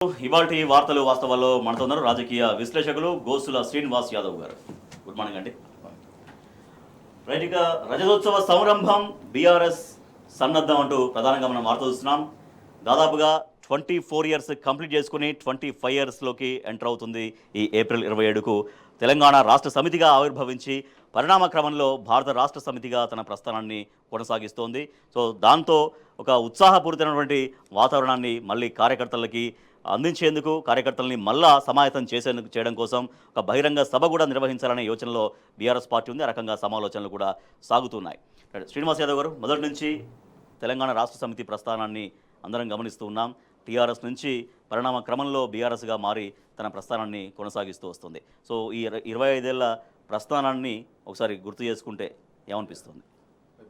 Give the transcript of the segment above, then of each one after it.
ఇవాల్టి వార్తలు వాస్తవాల్లో మనతో ఉన్నారు రాజకీయ విశ్లేషకులు గోసుల శ్రీనివాస్ యాదవ్ గారు. గుడ్ మార్నింగ్ అండి. రైట్గా రజతోత్సవ సంరంభం బీఆర్ఎస్ సన్నద్ధం అంటూ ప్రధానంగా మనం వార్త చూస్తున్నాం. దాదాపుగా 24 ఇయర్స్ కంప్లీట్ చేసుకుని 25 ఇయర్స్లోకి ఎంటర్ అవుతుంది. ఈ ఏప్రిల్ 27కు తెలంగాణ రాష్ట్ర సమితిగా ఆవిర్భవించి పరిణామ క్రమంలో భారత రాష్ట్ర సమితిగా తన ప్రస్థానాన్ని కొనసాగిస్తోంది. సో దాంతో ఒక ఉత్సాహపూరితమైనటువంటి వాతావరణాన్ని మళ్ళీ కార్యకర్తలకి అందించేందుకు, కార్యకర్తలని మళ్ళా సమాయత్తం చేయడం కోసం ఒక బహిరంగ సభ కూడా నిర్వహించాలనే యోచనలో బీఆర్ఎస్ పార్టీ ఉంది. ఆ రకంగా సమాలోచనలు కూడా సాగుతున్నాయి. శ్రీనివాస్ యాదవ్ గారు, మొదటి నుంచి తెలంగాణ రాష్ట్ర సమితి ప్రస్థానాన్ని అందరం గమనిస్తూ ఉన్నాం. టీఆర్ఎస్ నుంచి పరిణామ క్రమంలో బీఆర్ఎస్గా మారి తన ప్రస్థానాన్ని కొనసాగిస్తూ వస్తుంది. సో ఈ 25 ఏళ్ల ప్రస్థానాన్ని ఒకసారి గుర్తు చేసుకుంటే ఏమనిపిస్తుంది?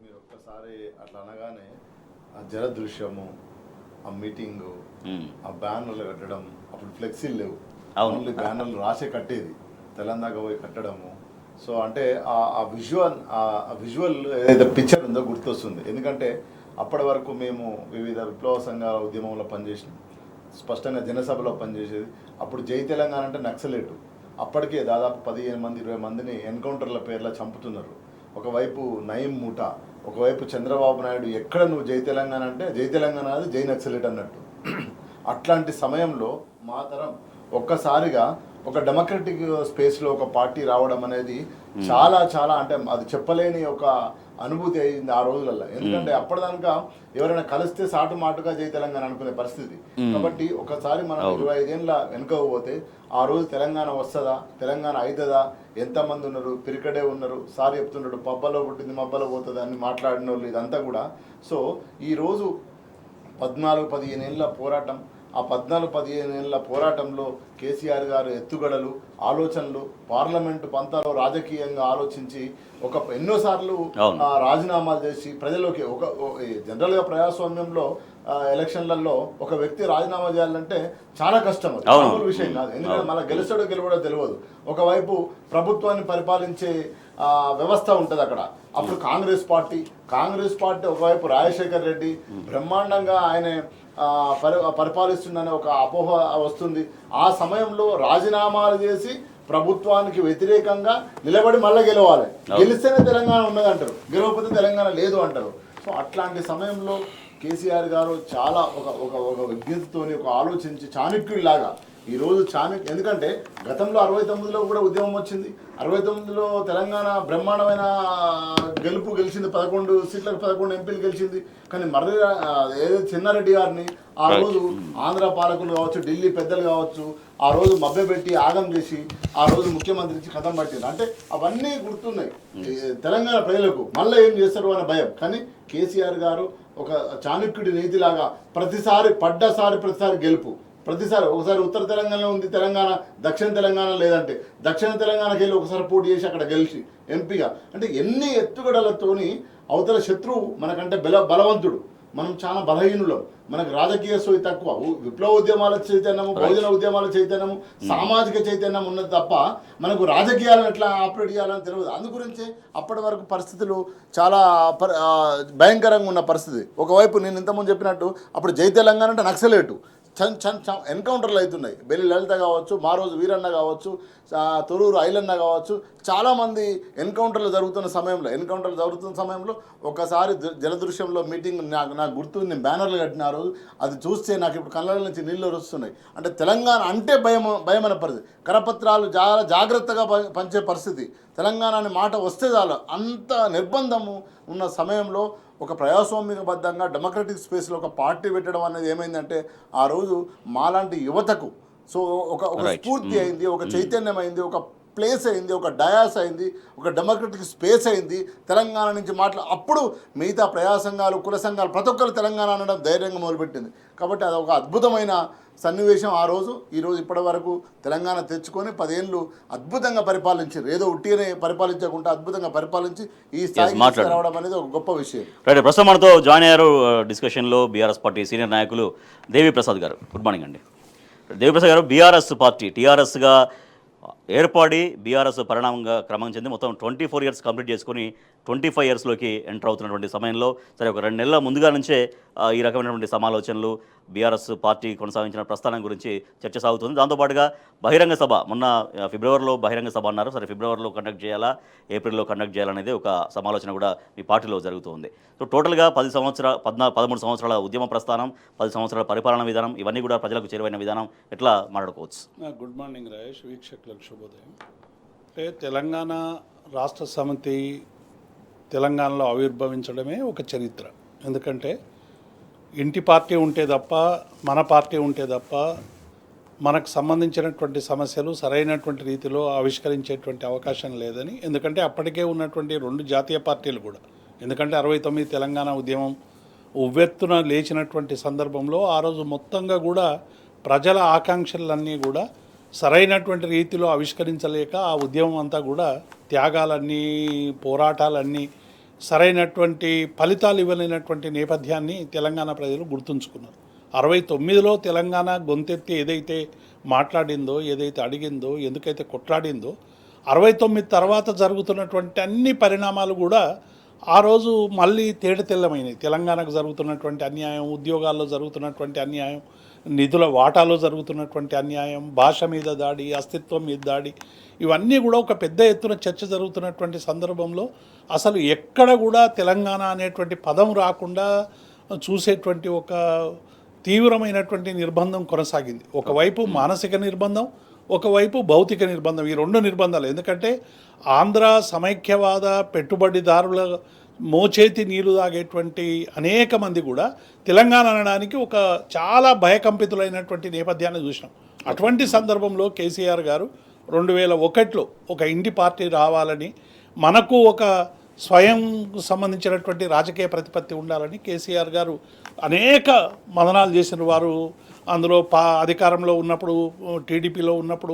మీరు ఒక్కసారి అట్లా అనగానే ఆ జలదృశ్యము, ఆ మీటింగు, ఆ బ్యానర్లు కట్టడం, అప్పుడు ఫ్లెక్సీలు లేవు, ఓన్లీ బ్యానర్లు రాసే కట్టేది, తెలంగాణ పోయి కట్టడము. సో అంటే ఆ విజువల్ ఏదైతే పిక్చర్ ఉందో గుర్తొస్తుంది. ఎందుకంటే అప్పటి వరకు మేము వివిధ విప్లవ సంఘాల ఉద్యమంలో పనిచేసినాం, స్పష్టంగా జనసభలో పనిచేసేది. అప్పుడు జై తెలంగాణ అంటే నక్సలేటు. అప్పటికే దాదాపు 15 మంది 20 మందిని ఎన్కౌంటర్ల పేర్ల చంపుతున్నారు. ఒకవైపు నయీం మూటా, ఒకవైపు చంద్రబాబు నాయుడు. ఎక్కడ నువ్వు జై తెలంగాణ అంటే జై తెలంగాణ అది జై నక్సలేట్ అన్నట్టు. అట్లాంటి సమయంలో మా తరం ఒక్కసారిగా ఒక డెమోక్రటిక్ స్పేస్లో ఒక పార్టీ రావడం అనేది చాలా చాలా అంటే అది చెప్పలేని ఒక అనుభూతి అయింది ఆ రోజులలో. ఎందుకంటే అప్పటిదాకా ఎవరైనా కలిస్తే సాటు మాటుగా జై తెలంగాణ అనుకునే పరిస్థితి. కాబట్టి ఒకసారి మనం 25 ఏళ్ళ వెనుక పోతే ఆ రోజు తెలంగాణ వస్తుందా, తెలంగాణ అవుతుందా, ఎంతమంది ఉన్నారు, పిరికడే ఉన్నారు, సార్ చెప్తున్నాడు పబ్బలో పుట్టింది మబ్బలో పోతుంది అని మాట్లాడిన వాళ్ళు ఇదంతా కూడా. సో ఈరోజు 14-15 ఏళ్ళ పోరాటం, ఆ 14-15 ఏళ్ళ పోరాటంలో కేసీఆర్ గారు ఎత్తుగడలు, ఆలోచనలు, పార్లమెంటు పంతాలో రాజకీయంగా ఆలోచించి ఎన్నోసార్లు రాజీనామాలు చేసి ప్రజల్లోకి జనరల్గా ప్రజాస్వామ్యంలో ఎలక్షన్లలో ఒక వ్యక్తి రాజీనామా చేయాలంటే చాలా కష్టం, అది మామూలు విషయం కాదు. ఎందుకంటే మన గెలుస్తాడో గెలవడో తెలియదు. ఒకవైపు ప్రభుత్వాన్ని పరిపాలించే వ్యవస్థ ఉంటుంది అక్కడ. అప్పుడు కాంగ్రెస్ పార్టీ ఒకవైపు రాజశేఖర్ రెడ్డి బ్రహ్మాండంగా ఆయన పరిపాలిస్తుందనే ఒక అపోహ వస్తుంది. ఆ సమయంలో రాజీనామాలు చేసి ప్రభుత్వానికి వ్యతిరేకంగా నిలబడి మళ్ళీ గెలవాలి, గెలిస్తేనే తెలంగాణ ఉన్నదంటారు, గెలవకపోతే తెలంగాణ లేదు అంటారు. సో అట్లాంటి సమయంలో కేసీఆర్ గారు చాలా ఒక విజ్ఞతతోని ఒక ఆలోచించి చాణక్యుడిలాగా ఈరోజు ఎందుకంటే గతంలో 69లో కూడా ఉద్యమం వచ్చింది. 69లో తెలంగాణ బ్రహ్మాండమైన గెలిచింది, 11 సీట్లకు 11 ఎంపీలు గెలిచింది. కానీ మర్రి ఏదైతే చెన్నారెడ్డి గారిని ఆ రోజు ఆంధ్ర పాలకులు కావచ్చు, ఢిల్లీ పెద్దలు కావచ్చు, ఆ రోజు మభ్యపెట్టి ఆగం చేసి ఆ రోజు ముఖ్యమంత్రి నుంచి కథం పట్టింది. అంటే అవన్నీ గుర్తున్నాయి తెలంగాణ ప్రజలకు. మళ్ళీ ఏం చేస్తారు అనే భయం. కానీ కేసీఆర్ గారు ఒక చాణక్యుడి నీతిలాగా ప్రతిసారి గెలుపు, ప్రతిసారి ఒకసారి ఉత్తర తెలంగాణలో ఉంది తెలంగాణ, దక్షిణ తెలంగాణ లేదంటే దక్షిణ తెలంగాణకి వెళ్ళి ఒకసారి పోటీ చేసి అక్కడ గెలిచి ఎంపీగా. అంటే ఎన్ని ఎత్తుగడలతోని అవతల శత్రువు మనకంటే బలవంతుడు, మనం చాలా బలహీనులం, మనకు రాజకీయ సోయి తక్కువ, విప్లవ ఉద్యమాల చైతన్యము, బహుజన ఉద్యమాల చైతన్యము, సామాజిక చైతన్యం ఉన్నది తప్ప మనకు రాజకీయాలను ఎట్లా ఆపరేట్ చేయాలని తెలియదు. అందుగురించే అప్పటి వరకు పరిస్థితులు చాలా భయంకరంగా ఉన్న పరిస్థితి. ఒకవైపు నేను ఇంతకుముందు చెప్పినట్టు అప్పుడు జై తెలంగాణ అంటే నక్సలేటు, ఎన్కౌంటర్లు అవుతున్నాయి. బెల్లి లలిత కావచ్చు, మారోజు వీరన్న కావచ్చు, తొరూరు ఐలన్న కావచ్చు, చాలామంది ఎన్కౌంటర్లు జరుగుతున్న సమయంలో ఒకసారి జలదృశ్యంలో మీటింగ్ నాకు గుర్తు, నేను బ్యానర్లు కట్టిన ఆ రోజు. అది చూస్తే నాకు ఇప్పుడు కళ్ళ నుంచి నీళ్ళు వస్తున్నాయి. అంటే తెలంగాణ అంటే భయమైన పరిస్థితి, కరపత్రాలు చాలా జాగ్రత్తగా పంచే పరిస్థితి. తెలంగాణ అనే మాట వస్తే చాలు అంత నిర్బంధము ఉన్న సమయంలో ఒక ప్రజాస్వామికబద్ధంగా డెమోక్రటిక్ స్పేస్లో ఒక పార్టీ పెట్టడం అనేది ఏమైందంటే ఆ రోజు మాలాంటి యువతకు సో ఒక స్ఫూర్తి అయింది, ఒక చైతన్యం అయింది, ఒక ప్లేస్ అయింది, ఒక డయాస్ అయింది, ఒక డెమోక్రటిక్ స్పేస్ అయింది. తెలంగాణ నుంచి అప్పుడు మిగతా ప్రజా సంఘాలు, కుల సంఘాలు ప్రతి ఒక్కరు తెలంగాణ అనడం ధైర్యంగా మొదలుపెట్టింది. కాబట్టి అది ఒక అద్భుతమైన సన్నివేశం ఆ రోజు. ఈరోజు ఇప్పటి వరకు తెలంగాణ తెచ్చుకొని 10 ఏళ్ళు అద్భుతంగా పరిపాలించారు. ఏదో ఉట్టిగానే పరిపాలించకుండా అద్భుతంగా పరిపాలించి ఈ స్థాయికి రావడం అనేది ఒక గొప్ప విషయం. రైట్, ప్రస్తుతం మనతో జాయిన్ అయ్యారు డిస్కషన్లో బీఆర్ఎస్ పార్టీ సీనియర్ నాయకులు దేవిప్రసాద్ గారు. గుడ్ మార్నింగ్ అండి. దేవిప్రసాద్ గారు, బీఆర్ఎస్ పార్టీ టీఆర్ఎస్గా ఏర్పడి బీఆర్ఎస్ పరిణామంగా క్రమం చెంది మొత్తం 24 ఇయర్స్ కంప్లీట్ చేసుకుని 25 ఇయర్స్లోకి ఎంటర్ అవుతున్నటువంటి సమయంలో సరే ఒక 2 నెలల ముందుగా నుంచే ఈ రకమైనటువంటి సమాలోచనలు బీఆర్ఎస్ పార్టీ కొనసాగించిన ప్రస్థానం గురించి చర్చ సాగుతుంది. దాంతోపాటుగా బహిరంగ సభ మొన్న ఫిబ్రవరిలో బహిరంగ సభ అన్నారు. సరే ఫిబ్రవరిలో కండక్ట్ చేయాలా, ఏప్రిల్లో కండక్ట్ చేయాలనేది ఒక సమాలోచన కూడా మీ పార్టీలో జరుగుతుంది. సో టోటల్గా 13 సంవత్సరాల ఉద్యమ ప్రస్థానం, 10 సంవత్సరాల పరిపాలన విధానం, ఇవన్నీ కూడా ప్రజలకు చేరువైన విధానం ఎట్లా మాట్లాడుకోవచ్చు? గుడ్ మార్నింగ్ రాజేష్, వీక్షకులకు శుభోదయం. అంటే తెలంగాణ రాష్ట్ర సమితి తెలంగాణలో ఆవిర్భవించడమే ఒక చరిత్ర. ఎందుకంటే ఇంటి పార్టీ ఉంటే తప్ప, మన పార్టీ ఉంటే తప్ప మనకు సంబంధించినటువంటి సమస్యలు సరైనటువంటి రీతిలో ఆవిష్కరించేటువంటి అవకాశం లేదని, ఎందుకంటే అప్పటికే ఉన్నటువంటి 2 జాతీయ పార్టీలు కూడా, ఎందుకంటే 69 తెలంగాణ ఉద్యమం ఉవ్వెత్తున లేచినటువంటి సందర్భంలో ఆ రోజు మొత్తంగా కూడా ప్రజల ఆకాంక్షలన్నీ కూడా సరైనటువంటి రీతిలో ఆవిష్కరించలేక ఆ ఉద్యమం అంతా కూడా త్యాగాలన్నీ, పోరాటాలన్నీ సరైనటువంటి ఫలితాలు ఇవ్వలేనటువంటి నేపథ్యాన్ని తెలంగాణ ప్రజలు గుర్తుంచుకున్నారు. 69లో తెలంగాణ గొంతెత్తి ఏదైతే మాట్లాడిందో, ఏదైతే అడిగిందో, ఎందుకైతే కొట్లాడిందో, 69 తర్వాత జరుగుతున్నటువంటి అన్ని పరిణామాలు కూడా ఆ రోజు మళ్ళీ తేటతెల్లమైనవి. తెలంగాణకు జరుగుతున్నటువంటి అన్యాయం, ఉద్యోగాల్లో జరుగుతున్నటువంటి అన్యాయం, నిధుల వాటాలో జరుగుతున్నటువంటి అన్యాయం, భాష మీద దాడి, అస్తిత్వం మీద దాడి, ఇవన్నీ కూడా ఒక పెద్ద ఎత్తున చర్చ జరుగుతున్నటువంటి సందర్భంలో అసలు ఎక్కడ కూడా తెలంగాణ అనేటువంటి పదం రాకుండా చూసేటువంటి ఒక తీవ్రమైనటువంటి నిర్బంధం కొనసాగింది. ఒకవైపు మానసిక నిర్బంధం, ఒకవైపు భౌతిక నిర్బంధం, ఈ 2 నిర్బంధాలు. ఎందుకంటే ఆంధ్ర సమైక్యవాద పెట్టుబడిదారుల మోచేతి నీళ్లు తాగేటువంటి అనేక మంది కూడా తెలంగాణ అనడానికి ఒక చాలా భయకంపితులైనటువంటి నేపథ్యాన్ని చూసినాం. అటువంటి సందర్భంలో కేసీఆర్ గారు 2001లో ఒక ఇంటి పార్టీ రావాలని, మనకు ఒక స్వయం సంబంధించినటువంటి రాజకీయ ప్రతిపత్తి ఉండాలని కేసీఆర్ గారు అనేక మదనాలు చేసిన వారు. అందులో అధికారంలో ఉన్నప్పుడు, టీడీపీలో ఉన్నప్పుడు,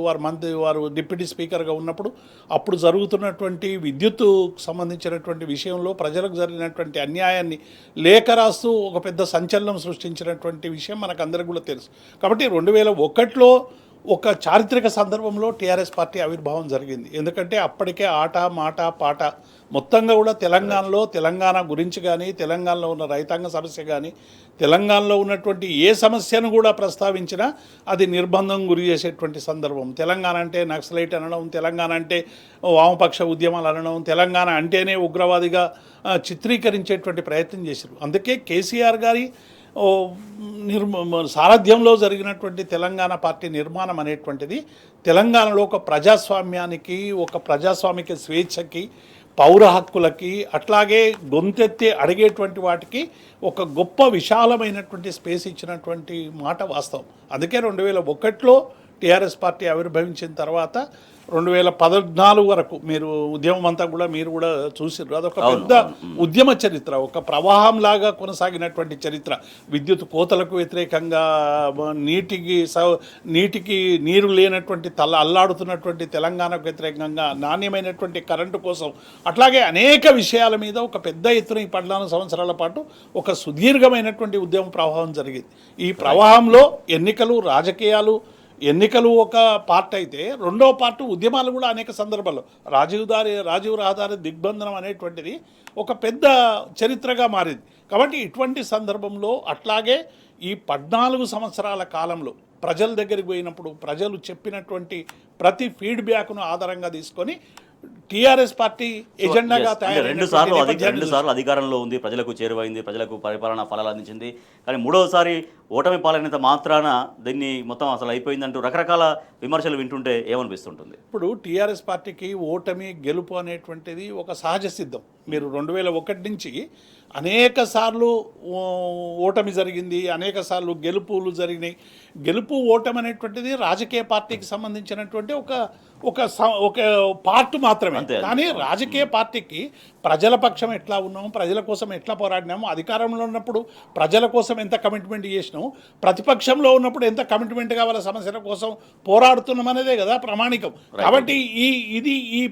వారు డిప్యూటీ స్పీకర్గా ఉన్నప్పుడు అప్పుడు జరుగుతున్నటువంటి విద్యుత్తు సంబంధించినటువంటి విషయంలో ప్రజలకు జరిగినటువంటి అన్యాయాన్ని లేఖ రాస్తూ ఒక పెద్ద సంచలనం సృష్టించినటువంటి విషయం మనకందరికీ కూడా తెలుసు. కాబట్టి 2001లో ఒక చారిత్రక సందర్భంలో టీఆర్ఎస్ పార్టీ ఆవిర్భావం జరిగింది. ఎందుకంటే అప్పటికే ఆట మాట పాట మొత్తంగా కూడా తెలంగాణలో తెలంగాణ గురించి కానీ, తెలంగాణలో ఉన్న రైతాంగ సమస్య కానీ, తెలంగాణలో ఉన్నటువంటి ఏ సమస్యను కూడా ప్రస్తావించినా అది నిర్బంధం గురి చేసేటువంటి సందర్భం. తెలంగాణ అంటే నక్సలైట్ అనడం, తెలంగాణ అంటే వామపక్ష ఉద్యమాలు అనడం, తెలంగాణ అంటేనే ఉగ్రవాదిగా చిత్రీకరించేటువంటి ప్రయత్నం చేశారు. అందుకే కేసీఆర్ గారి సారథ్యంలో జరిగినటువంటి తెలంగాణ పార్టీ నిర్మాణం అనేటువంటిది తెలంగాణలో ఒక ప్రజాస్వామ్యానికి, ఒక ప్రజాస్వామిక స్వేచ్ఛకి, పౌర హక్కులకి, అట్లాగే గొంతెత్తి అడిగేటువంటి వాటికి ఒక గొప్ప విశాలమైనటువంటి స్పేస్ ఇచ్చినటువంటి మాట వాస్తవం. అందుకే 2001లో టీఆర్ఎస్ పార్టీ ఆవిర్భవించిన తర్వాత 2014 వరకు మీరు ఉద్యమం అంతా కూడా మీరు కూడా చూసిర్రు. అదొక పెద్ద ఉద్యమ చరిత్ర, ఒక ప్రవాహంలాగా కొనసాగినటువంటి చరిత్ర. విద్యుత్ కోతలకు వ్యతిరేకంగా, నీటికి నీరు లేనటువంటి అల్లాడుతున్నటువంటి తెలంగాణకు వ్యతిరేకంగా, నాణ్యమైనటువంటి కరెంటు కోసం, అట్లాగే అనేక విషయాల మీద ఒక పెద్ద ఎత్తున ఈ 14 సంవత్సరాల పాటు ఒక సుదీర్ఘమైనటువంటి ఉద్యమ ప్రవాహం జరిగింది. ఈ ప్రవాహంలో ఎన్నికలు ఒక పార్ట్ అయితే, రెండో పార్ట్ ఉద్యమాలు కూడా అనేక సందర్భాల్లో రాజీవ్ రహదారి దిగ్బంధనం అనేటువంటిది ఒక పెద్ద చరిత్రగా మారింది. కాబట్టి ఇటువంటి సందర్భంలో అట్లాగే ఈ 14 సంవత్సరాల కాలంలో ప్రజల దగ్గరికి పోయినప్పుడు ప్రజలు చెప్పినటువంటి ప్రతి ఫీడ్బ్యాక్ను ఆధారంగా తీసుకొని టీఆర్ఎస్ పార్టీ ఎజెండాగా రెండు సార్లు అధికారంలో ఉంది, ప్రజలకు చేరువైంది, ప్రజలకు పరిపాలన ఫలాలు అందించింది. కానీ మూడవసారి ఓటమి పాలైనంత మాత్రాన దీన్ని మొత్తం అసలు అయిపోయిందంటూ రకరకాల విమర్శలు వింటుంటే ఏమనిపిస్తుంటుంది? ఇప్పుడు టీఆర్ఎస్ పార్టీకి ఓటమి గెలుపు అనేటువంటిది ఒక సహజ సిద్ధం. మీరు 2001 నుంచి అనేక సార్లు ఓటమి జరిగింది, అనేక సార్లు గెలుపులు జరిగినాయి. గెలుపు ఓటమి అనేటువంటిది రాజకీయ పార్టీకి సంబంధించినటువంటి ఒక పార్ట్ మాత్రమే. కానీ రాజకీయ పార్టీకి ప్రజల పక్షం ఎట్లా ఉన్నాము, ప్రజల కోసం ఎట్లా పోరాడినాము, అధికారంలో ఉన్నప్పుడు ప్రజల కోసం ఎంత కమిట్మెంట్ చేసినాము, ప్రతిపక్షంలో ఉన్నప్పుడు ఎంత కమిట్మెంట్గా వాళ్ళ సమస్యల కోసం పోరాడుతున్నాం అనేదే కదా ప్రామాణికం. కాబట్టి ఈ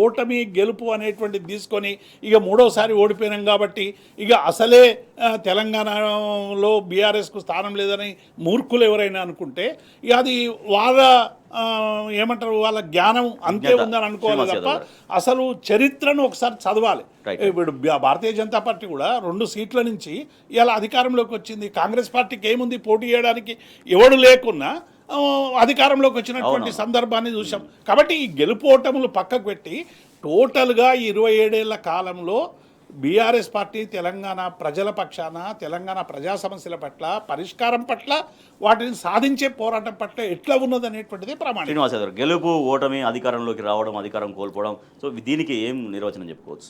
ఓటమి గెలుపు అనేటువంటిది తీసుకొని ఇక మూడోసారి ఓడిపోయినాం కాబట్టి ఇక అసలే తెలంగాణలో బీఆర్ఎస్కు స్థానం లేదని మూర్ఖులు ఎవరైనా అనుకుంటే ఇక అది వాళ్ళ ఏమంటారు వాళ్ళ జ్ఞానం అంతే విజ్ఞత. ఉందని అనుకోవాలి శ్రీనివాస్ తప్ప యాదవ్ గారు. అసలు చరిత్రను ఒకసారి చదవాలి. Right. ఇప్పుడు భారతీయ జనతా పార్టీ కూడా 2 సీట్ల నుంచి ఇలా అధికారంలోకి వచ్చింది. కాంగ్రెస్ పార్టీకి ఏముంది పోటీ చేయడానికి, ఎవడు లేకున్నా అధికారంలోకి వచ్చినటువంటి అవును. సందర్భాన్ని చూసాం. కాబట్టి ఈ గెలుపోటములు పక్కకు పెట్టి టోటల్గా 27 ఏళ్ల కాలంలో బీఆర్ఎస్ పార్టీ తెలంగాణ ప్రజల పక్షాన, తెలంగాణ ప్రజా సమస్యల పట్ల, పరిష్కారం పట్ల, వాటిని సాధించే పోరాటం పట్ల ఎట్లా ఉన్నదనేటువంటిది ప్రమాణం. శ్రీనివాస్ యాదవ్ గారు, గెలుపు ఓటమి, అధికారంలోకి రావడం, అధికారం కోల్పోవడం, సో దీనికి ఏం నిర్వచనం చెప్పుకోవచ్చు?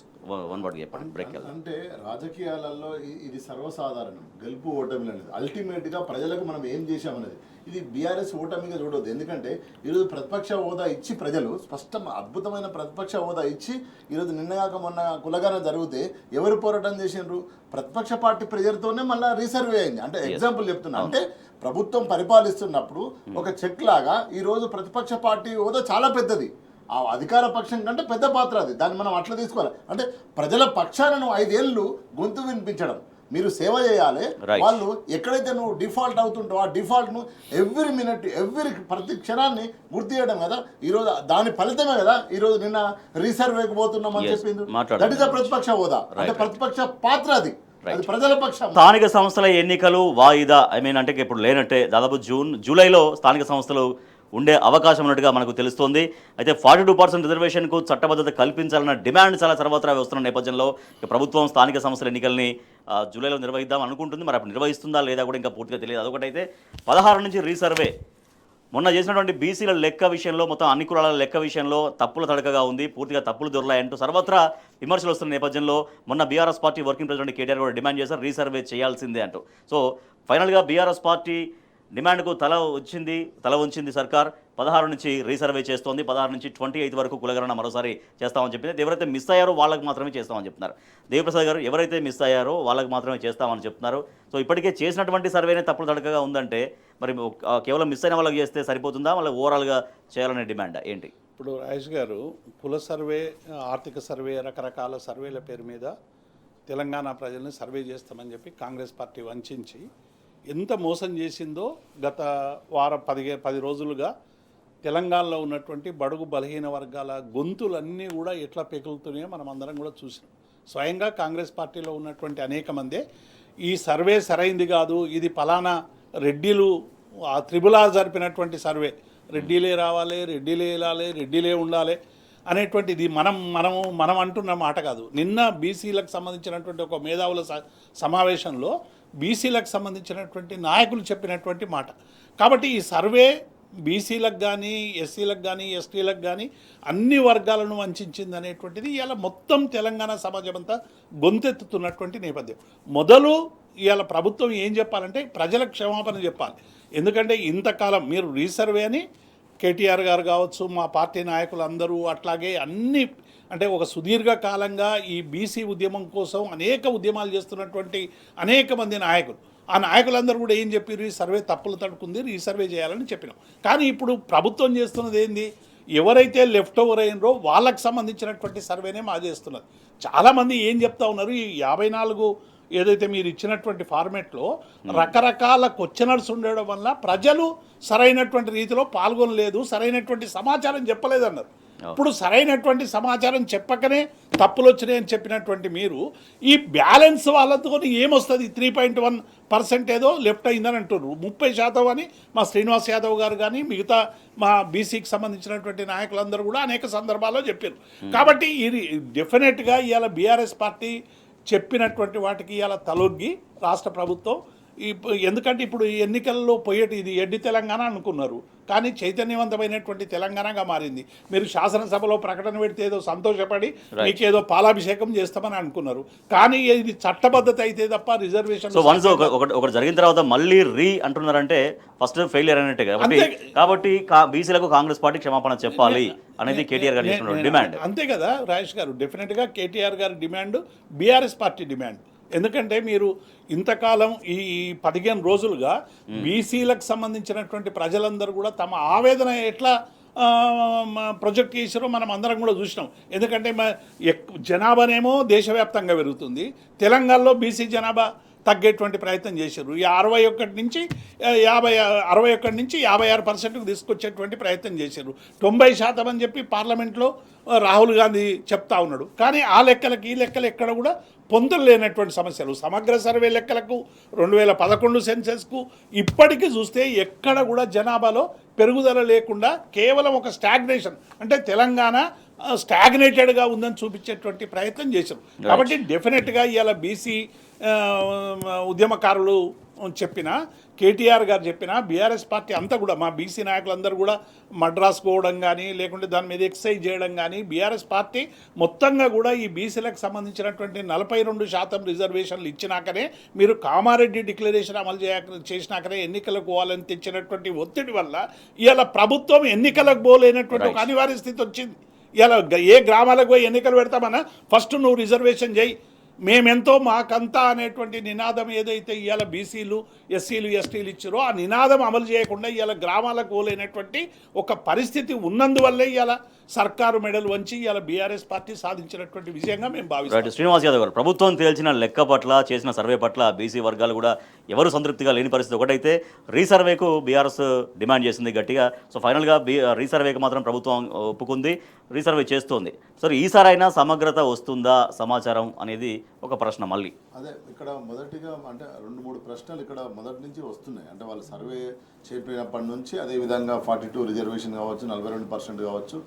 వన్ వర్డ్ చెప్పండి, బ్రేక్ వెళ్దాం. అంటే రాజకీయాలలో ఇది సర్వసాధారణం. గెలుపు ఓటమి అనేది అల్టిమేట్గా ప్రజలకు మనం ఏం చేశామనేది. ఇది బీఆర్ఎస్ ఓటమిగా చూడవద్దు. ఎందుకంటే ఈరోజు ప్రతిపక్ష హోదా ఇచ్చి ప్రజలు స్పష్టం అద్భుతమైన ప్రతిపక్ష హోదా ఇచ్చి ఈరోజు నిన్నగాక మొన్న కులగాన జరిగితే ఎవరు పోరాటం చేసినారు? ప్రతిపక్ష పార్టీ ప్రజలతోనే మళ్ళీ రీసర్వే అయింది. అంటే ఎగ్జాంపుల్ చెప్తున్నా, అంటే ప్రభుత్వం పరిపాలిస్తున్నప్పుడు ఒక చెక్ లాగా ఈరోజు ప్రతిపక్ష పార్టీ హోదా చాలా పెద్దది. ఆ అధికార పక్షం కంటే పెద్ద పాత్ర అది. దాన్ని మనం అట్లా తీసుకోవాలి. అంటే ప్రజల పక్షాలను 5 ఏళ్ళు గొంతు వినిపించడం, మీరు సేవ చేయాలి. వాళ్ళు ఎక్కడైతే నువ్వు డిఫాల్ట్ అవుతుంటావు ఆ డిఫాల్ట్ను ఎవ్రీ మినిట్ ప్రతి క్షణాన్ని గుర్తు చేయడం కదా. ఈరోజు దాని ఫలితమే కదా ఈరోజు నిన్న రీసర్వేకి పోతున్నామని చెప్పింది. దట్ ఇస్ ప్రతిపక్ష హోదా. అంటే ప్రతిపక్ష పాత్ర అది ప్రజల పక్షం. స్థానిక సంస్థల ఎన్నికలు వాయిదా, అంటే ఇప్పుడు లేనట్టే. దాదాపు జూలైలో స్థానిక సంస్థలు ఉండే అవకాశం ఉన్నట్టుగా మనకు తెలుస్తోంది. అయితే 42% రిజర్వేషన్కు చట్టబద్ధత కల్పించాలన్న డిమాండ్ చాలా సర్వత్రా వస్తున్న నేపథ్యంలో ప్రభుత్వం స్థానిక సంస్థల ఎన్నికల్ని జూలైలో నిర్వహిద్దాం అనుకుంటుంది. మరి అప్పుడు నిర్వహిస్తుందా లేదా కూడా ఇంకా పూర్తిగా తెలియదు. అదొకటైతే 16 నుంచి రీసర్వే. మొన్న చేసినటువంటి బీసీల లెక్క విషయంలో, మొత్తం అన్ని కులాల లెక్క విషయంలో తప్పుల తడకగా ఉంది, పూర్తిగా తప్పులు దొరలాయంటూ సర్వత్రా విమర్శలు వస్తున్న నేపథ్యంలో మొన్న BRS party working president KTR కూడా డిమాండ్ చేశారు రీసర్వే చేయాల్సిందే అంటూ. సో ఫైనల్గా బీఆర్ఎస్ పార్టీ డిమాండ్కు తల ఉంచింది సర్కార్. 16 నుంచి రీసర్వే చేస్తోంది. 16 నుంచి 28 వరకు కులగణన మరోసారి చేస్తామని చెప్పింది. ఎవరైతే మిస్ అయ్యారో వాళ్ళకి మాత్రమే చేస్తామని చెప్తున్నారు. దేవిప్రసాద్ గారు, ఎవరైతే మిస్ అయ్యారో వాళ్ళకి మాత్రమే చేస్తామని చెప్తున్నారు. సో ఇప్పటికే చేసినటువంటి సర్వేనే తప్పులు తడకగా ఉందంటే మరి కేవలం మిస్ అయిన వాళ్ళకి చేస్తే సరిపోతుందా, మళ్ళీ ఓవరాల్గా చేయాలనే డిమాండ్ ఏంటి? ఇప్పుడు రాజేష్ గారు, కుల సర్వే, ఆర్థిక సర్వే, రకరకాల సర్వేల పేరు మీద తెలంగాణ ప్రజల్ని సర్వే చేస్తామని చెప్పి కాంగ్రెస్ పార్టీ వంచి ఎంత మోసం చేసిందో గత 10 రోజులుగా తెలంగాణలో ఉన్నటువంటి బడుగు బలహీన వర్గాల గొంతులన్నీ కూడా ఎట్లా పెకులుతున్నాయో మనం అందరం కూడా చూసినాం. స్వయంగా కాంగ్రెస్ పార్టీలో ఉన్నటువంటి అనేక మందే ఈ సర్వే సరైంది కాదు, ఇది ఫలానా రెడ్డిలు త్రిబులా జరిపినటువంటి సర్వే, రెడ్డిలే రావాలి, రెడ్డిలే వెళ్ళాలి, రెడ్డిలే ఉండాలి అనేటువంటిది మనం అంటున్న మాట కాదు. నిన్న బీసీలకు సంబంధించినటువంటి ఒక మేధావుల సమావేశంలో బీసీలకు సంబంధించినటువంటి నాయకులు చెప్పినటువంటి మాట. కాబట్టి ఈ సర్వే బీసీలకు కానీ, ఎస్సీలకు కానీ, ఎస్టీలకు కానీ అన్ని వర్గాలను వంచింది అనేటువంటిది ఇవాళ మొత్తం తెలంగాణ సమాజం అంతా గొంతెత్తుతున్నటువంటి నేపథ్యం. మొదలు ఇవాళ ప్రభుత్వం ఏం చెప్పాలంటే ప్రజలకు క్షమాపణ చెప్పాలి. ఎందుకంటే ఇంతకాలం మీరు రీసర్వే అని కేటీఆర్ గారు కావచ్చు, మా పార్టీ నాయకులు అందరూ అట్లాగే అన్ని అంటే ఒక సుదీర్ఘకాలంగా ఈ బీసీ ఉద్యమం కోసం అనేక ఉద్యమాలు చేస్తున్నటువంటి అనేక మంది నాయకులు, ఆ నాయకులందరూ కూడా ఏం చెప్పారు? ఈ సర్వే తప్పులు తడుకుంది, రీసర్వే చేయాలని చెప్పినాం. కానీ ఇప్పుడు ప్రభుత్వం చేస్తున్నది ఏంది? ఎవరైతే లెఫ్ట్ ఓవర్ అయినరో వాళ్ళకి సంబంధించినటువంటి సర్వేనే మా చేస్తున్నది. చాలామంది ఏం చెప్తా ఉన్నారు, ఈ 54 ఏదైతే మీరు ఇచ్చినటువంటి ఫార్మేట్లో రకరకాల క్వశ్చనర్స్ ఉండడం వల్ల ప్రజలు సరైనటువంటి రీతిలో పాల్గొనలేదు, సరైనటువంటి సమాచారం చెప్పలేదన్నారు. ఇప్పుడు సరైనటువంటి సమాచారం చెప్పకనే తప్పులు వచ్చినాయని చెప్పినటువంటి మీరు ఈ బ్యాలెన్స్ వాళ్ళతో ఏమొస్తుంది? 3.1% ఏదో లెఫ్ట్ అయిందని అంటున్నారు. 30% అని మా శ్రీనివాస్ యాదవ్ గారు కానీ మిగతా మా బీసీకి సంబంధించినటువంటి నాయకులందరూ కూడా అనేక సందర్భాల్లో చెప్పారు. కాబట్టి ఇది డెఫినెట్గా ఇవాళ బీఆర్ఎస్ పార్టీ చెప్పినటువంటి వాటికి ఇవాళ తలొగ్గి రాష్ట్ర ప్రభుత్వం ఎందుకంటే ఇప్పుడు ఎన్నికల్లో పోయేటి ఇది ఎడ్డి తెలంగాణ అనుకున్నారు, కానీ చైతన్యవంతమైనటువంటి తెలంగాణగా మారింది. మీరు శాసనసభలో ప్రకటన పెడితే ఏదో సంతోషపడి మీకు ఏదో పాలాభిషేకం చేస్తామని అనుకున్నారు, కానీ ఇది చట్టబద్ధత అయితే తప్ప రిజర్వేషన్. సో వన్స్ ఒకటి జరిగిన తర్వాత మళ్ళీ అంటున్నారంటే ఫస్ట్ ఫెయిలియర్ అనేట్టే. కాబట్టి బీసీలకు కాంగ్రెస్ పార్టీ క్షమాపణ చెప్పాలి అనేది కేటీఆర్ గారు చేసిన డిమాండ్. అంతే కదా రాజేష్ గారు, డెఫినెట్గా కేటీఆర్ గారి డిమాండ్, బీఆర్ఎస్ పార్టీ డిమాండ్. ఎందుకంటే మీరు ఇంతకాలం ఈ 15 రోజులుగా బీసీలకు సంబంధించినటువంటి ప్రజలందరూ కూడా తమ ఆవేదన ఎట్లా ప్రొజెక్ట్ చేసారో మనం అందరం కూడా చూసినాం. ఎందుకంటే జనాభానేమో దేశవ్యాప్తంగా పెరుగుతుంది, తెలంగాణలో బీసీ జనాభా తగ్గేటువంటి ప్రయత్నం చేశారు. ఈ 61 నుంచి 61 నుంచి 56%కు తీసుకొచ్చేటువంటి ప్రయత్నం చేశారు. 90% అని చెప్పి పార్లమెంట్లో రాహుల్ గాంధీ చెప్తా ఉన్నాడు. కానీ ఆ లెక్కలకి ఈ లెక్కలు ఎక్కడ కూడా పొందులు లేనటువంటి సమస్యలు. సమగ్ర సర్వే లెక్కలకు 2011 సెన్సెస్కు ఇప్పటికీ చూస్తే ఎక్కడ కూడా జనాభాలో పెరుగుదల లేకుండా కేవలం ఒక స్టాగ్నేషన్, అంటే తెలంగాణ స్టాగ్నేటెడ్గా ఉందని చూపించేటువంటి ప్రయత్నం చేశాం. కాబట్టి డెఫినెట్గా ఇవాళ బీసీ ఉద్యమకారులు చెప్పిన, కేటీఆర్ గారు చెప్పిన, బీఆర్ఎస్ పార్టీ అంతా కూడా, మా బీసీ నాయకులందరూ కూడా మద్రాస్ పోవడం కానీ లేకుంటే దాని మీద ఎక్సైజ్ చేయడం కానీ, బీఆర్ఎస్ పార్టీ మొత్తంగా కూడా ఈ బీసీలకు సంబంధించినటువంటి 42% రిజర్వేషన్లు ఇచ్చినాకనే, మీరు కామారెడ్డి డిక్లరేషన్ అమలు చేసినాకనే ఎన్నికలకు పోవాలని తెచ్చినటువంటి ఒత్తిడి వల్ల ఇవాళ ప్రభుత్వం ఎన్నికలకు పోలేనటువంటి ఒక అనివార్య స్థితి వచ్చింది. ఇలా ఏ గ్రామాలకు పోయి ఎన్నికలు పెడతామన్నా ఫస్ట్ నువ్వు రిజర్వేషన్ చేయి, మేమెంతో మాకంతా అనేటువంటి నినాదం ఏదైతే ఇవాళ బీసీలు ఎస్సీలు ఎస్టీలు ఇచ్చారో ఆ నినాదం అమలు చేయకుండా ఇవాళ గ్రామాలకు పోలేనటువంటి ఒక పరిస్థితి ఉన్నందువల్లే ఇవాళ సర్కారు మెడల్ వంచి ఇవాళ బీఆర్ఎస్ పార్టీ సాధించినటువంటి విజయంగా మేము భావిస్తాం. శ్రీనివాస్ యాదవ్ గారు, ప్రభుత్వం తేల్చిన లెక్క పట్ల, చేసిన సర్వే పట్ల బీసీ వర్గాలు కూడా ఎవరు సంతృప్తిగా లేని పరిస్థితి. ఒకటైతే రీసర్వేకు బీఆర్ఎస్ డిమాండ్ చేసింది గట్టిగా. సో ఫైనల్గా రీసర్వేకి మాత్రం ప్రభుత్వం ఒప్పుకుంది, రీసర్వే చేస్తోంది. సో ఈసారైనా సమగ్రత వస్తుందా సమాచారం అనేది ఒక ప్రశ్న. మళ్ళీ అదే ఇక్కడ మొదటిగా అంటే 2-3 ప్రశ్నలు ఇక్కడ మొదటి నుంచి వస్తున్నాయి. అంటే వాళ్ళు సర్వే చేపినప్పటి నుంచి, అదేవిధంగా 42 రిజర్వేషన్ కావచ్చు, 42% కావచ్చు,